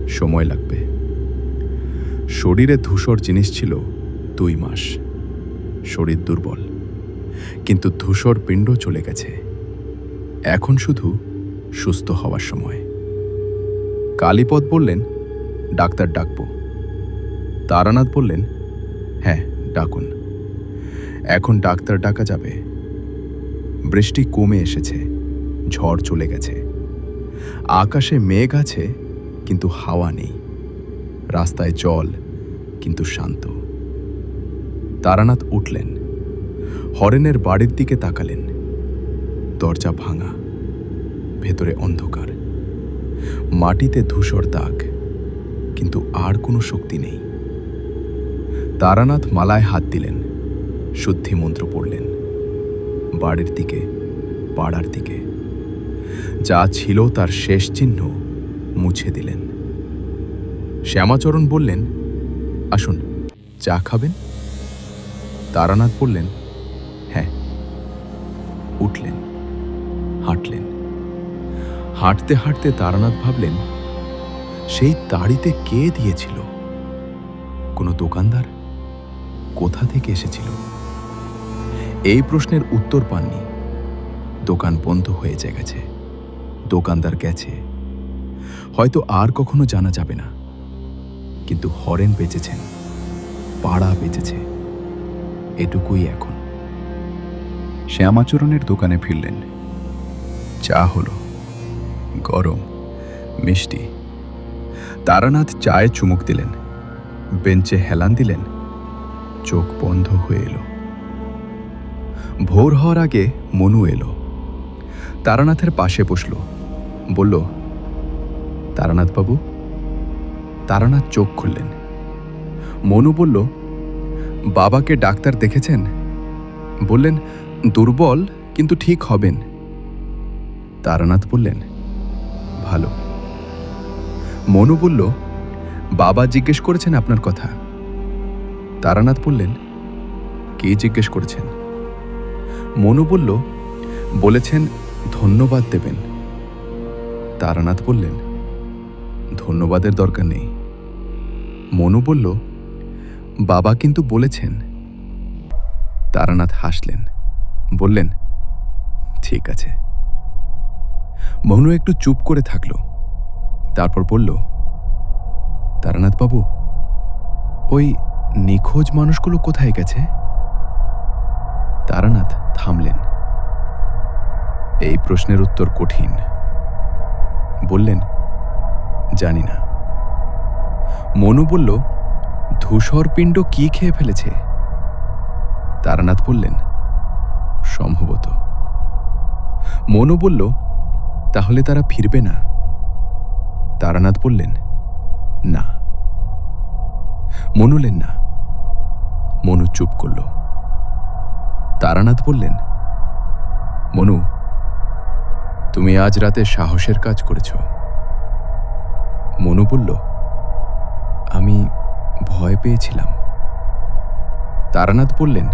Speaker 3: সময় লাগবে। শরীরে ধূসর জিনিস ছিল 2 মাস। শরীর দুর্বল, কিন্তু ধূসর পিণ্ড চলে গেছে। এখন শুধু সুস্থ হওয়ার সময়। কালীপদ বললেন, ডাক্তার ডাকবো। তারানাথ বললেন, হ্যাঁ ডাকুন। এখন ডাক্তার ডাকা যাবে। বৃষ্টি কমে এসেছে, ঝড় চলে গেছে। আকাশে মেঘ আছে কিন্তু হাওয়া নেই। রাস্তায় জল কিন্তু শান্ত। তারানাথ উঠলেন, হরেনের বাড়ির দিকে তাকালেন। দরজা ভাঙা, ভেতরে অন্ধকার, মাটিতে ধূসর দাগ, কিন্তু আর কোনো শক্তি নেই। তারানাথ মালায় হাত দিলেন, শুদ্ধি মন্ত্র পড়লেন। বাড়ির দিকে, পাড়ার দিকে যা ছিল তার শেষ চিহ্ন মুছে দিলেন। শ্যামাচরণ বললেন, আসুন চা খাবেন? তারানাথ বললেন, হ্যাঁ। উঠলেন, হাঁটলেন। হাঁটতে হাঁটতে তারানাথ ভাবলেন, সেই তাড়িতে কে দিয়েছিল? কোনো দোকানদার? কোথা থেকে এসেছিল? এই প্রশ্নের উত্তর পাননি। দোকান বন্ধ হয়ে গেছে, দোকানদার গেছে, হয়তো আর কখনো জানা যাবে না। কিন্তু হরেন বেঁচেছেন, পাড়া বেঁচেছে, এটুকুই এখন। শ্যামাচরণের দোকানে ফিরলেন। চা হলো, গরম, মিষ্টি। তারানাথ চায়ে চুমুক দিলেন, বেঞ্চে হেলান দিলেন। চোখ বন্ধ হয়ে এলো। ভোর হওয়ার আগে মনু এলো। তারানাথের পাশে বসল, বলল, তারানাথ বাবু। তারানাথ চোখ খুললেন। মনু বলল, বাবাকে ডাক্তার দেখেছেন? বললেন, দুর্বল কিন্তু ঠিক হবেন। তারানাথ বললেন, ভালো। মনু বলল, বাবা জিজ্ঞেস করেছেন আপনার কথা। তারানাথ বললেন, কে জিজ্ঞেস করেছেন? মনু বলল, বলেছেন ধন্যবাদ দেবেন। তারানাথ বললেন, ধন্যবাদের দরকার নেই। মনু বলল, বাবা কিন্তু বলেছেন। তারানাথ হাসলেন, বললেন, ঠিক আছে। মনু একটু চুপ করে থাকল, তারপর বলল, তারানাথ বাবু, ওই নিখোঁজ মানুষগুলো কোথায় গেছে? তারানাথ থামলেন। এই প্রশ্নের উত্তর কঠিন। বললেন, জানি না। মনু বলল, ধূসর পিণ্ড কি খেয়ে ফেলেছে? তারানাথ বললেন, সম্ভবত। মনু বলল, তাহলে তারা ফিরবে না? তারানাথ বললেন, না। মনুলেন না। মনু চুপ করল। তারানাথ বললেন, মনু, তুমি আজ রাতে সাহসের কাজ করেছ। মনু বলল, আমি ভয় পেয়েছিলাম। তারানাথ বললেন,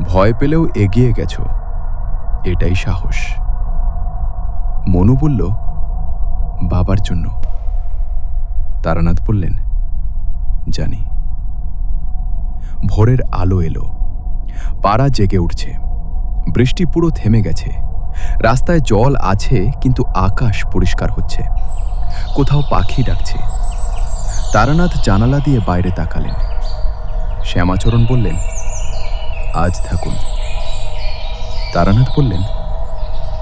Speaker 3: ভয় পেলেও এগিয়ে গেছ, এটাই সাহস। মনু বলল, বাবার জন্য। তারানাথ বললেন, জানি। ভোরের আলো এলো, পাড়া জেগে উঠছে। বৃষ্টি পুরো থেমে গেছে। রাস্তায় জল আছে কিন্তু আকাশ পরিষ্কার হচ্ছে। কোথাও পাখি ডাকছে। তারানাথ জানালা দিয়ে বাইরে তাকালেন। শ্যামাচরণ বললেন, আজ থাকুন। তারানাথ বললেন,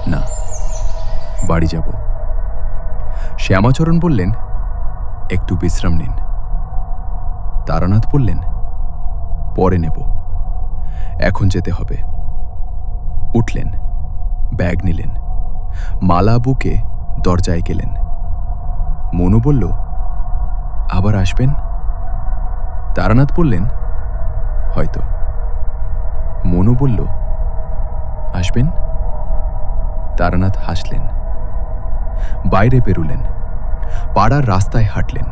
Speaker 3: না, বাড়ি যাব। শ্যামাচরণ বললেন, একটু বিশ্রাম নিন। তারানাথ বললেন, পরে নেব, এখন যেতে হবে। উঠলেন, ব্যাগ নিলেন, মালা বুকে দরজায় গেলেন। মনু বলল, আবার আসবেন? তারানাথ বললেন, হয়তো। মনু বলল, আসবেন? তারানাথ হাসলেন। বাইরে বেরুলেন, পাড়ার রাস্তায় হাঁটলেন।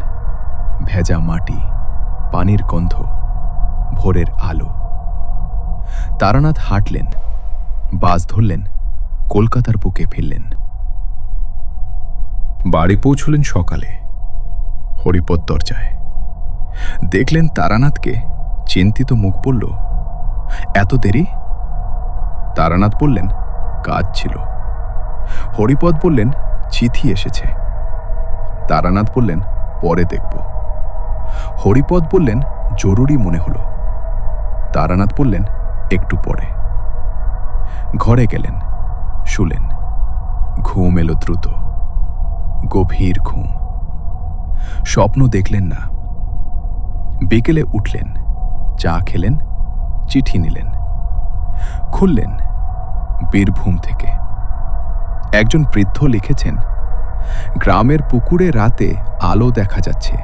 Speaker 3: ভেজা মাটি, পানির গন্ধ, ভোরের আলো। তারানাথ হাঁটলেন, বাস ধরলেন, কলকাতার বুকে ফিরলেন। বাড়ি পৌঁছলেন সকালে। হরিপদ দরজায় দেখলেন তারানাথকে। চিন্তিত মুখ বলল, এত দেরি? তারানাথ বললেন, কাজ ছিল। হরিপদ বললেন, চিঠি এসেছে। তারানাথ বললেন, পরে দেখব। হরিপদ বললেন, জরুরি মনে হলো। তারানাথ বললেন, একটু পরে। ঘরে গেলেন, শুলেন। ঘুম এলো দ্রুত, গভীর ঘুম। স্বপ্ন দেখলেন না। বিকেলে উঠলেন, চা খেলেন, চিঠি নিলেন। খুললেন, বীরভূম থেকে। একজন বৃদ্ধ লিখেছেন, গ্রামের পুকুরে রাতে আলো দেখা যাচ্ছে।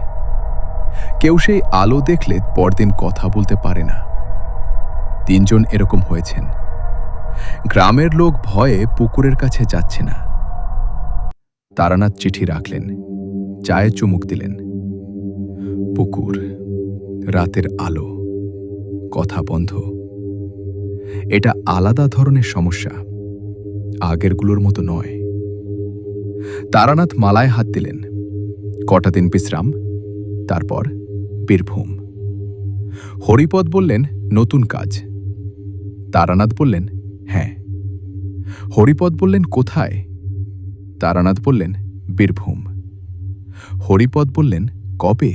Speaker 3: কেউ সেই আলো দেখলে পরদিন কথা বলতে পারে না। 3 জন এরকম হয়েছেন। গ্রামের লোক ভয়ে পুকুরের কাছে যাচ্ছে না। তারানাথ চিঠি রাখলেন, চায়ে চুমুক দিলেন। পুকুর, রাতের আলো, কথা বন্ধ। এটা আলাদা ধরনের সমস্যা, আগেরগুলোর মতো নয়। তারানাথ মালায় হাত দিলেন। কটা দিন বিশ্রাম, তারপর বীরভূম। হরিপদ বললেন, নতুন কাজ। তারানাথ বললেন, হ্যাঁ। হরিপদ বললেন, কোথায়? তারানাথ বললেন, বীরভূম। হরিপদ বললেন, কবে?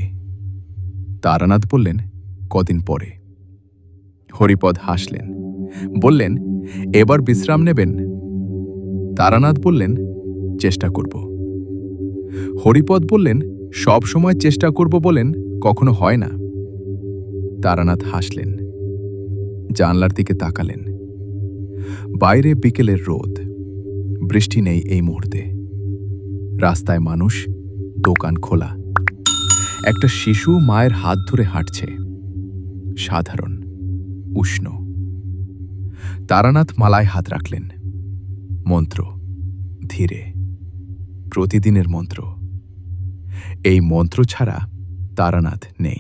Speaker 3: তারানাথ বললেন, কদিন পরে। হরিপদ হাসলেন, বললেন, এবার বিশ্রাম নেবেন? তারানাথ বললেন, চেষ্টা করব। হরিপদ বললেন, সব সময় চেষ্টা করব বলেন, কখনো হয় না। তারানাথ হাসলেন, জানলার দিকে তাকালেন। বাইরে বিকেলের রোদ, বৃষ্টি নেই এই মুহূর্তে। রাস্তায় মানুষ, দোকান খোলা। একটা শিশু মায়ের হাত ধরে হাঁটছে, সাধারণ, উষ্ণ। তারানাথ মালায় হাত রাখলেন। মন্ত্র, ধীরে, প্রতিদিনের মন্ত্র। এই মন্ত্র ছাড়া তারানাথ নেই।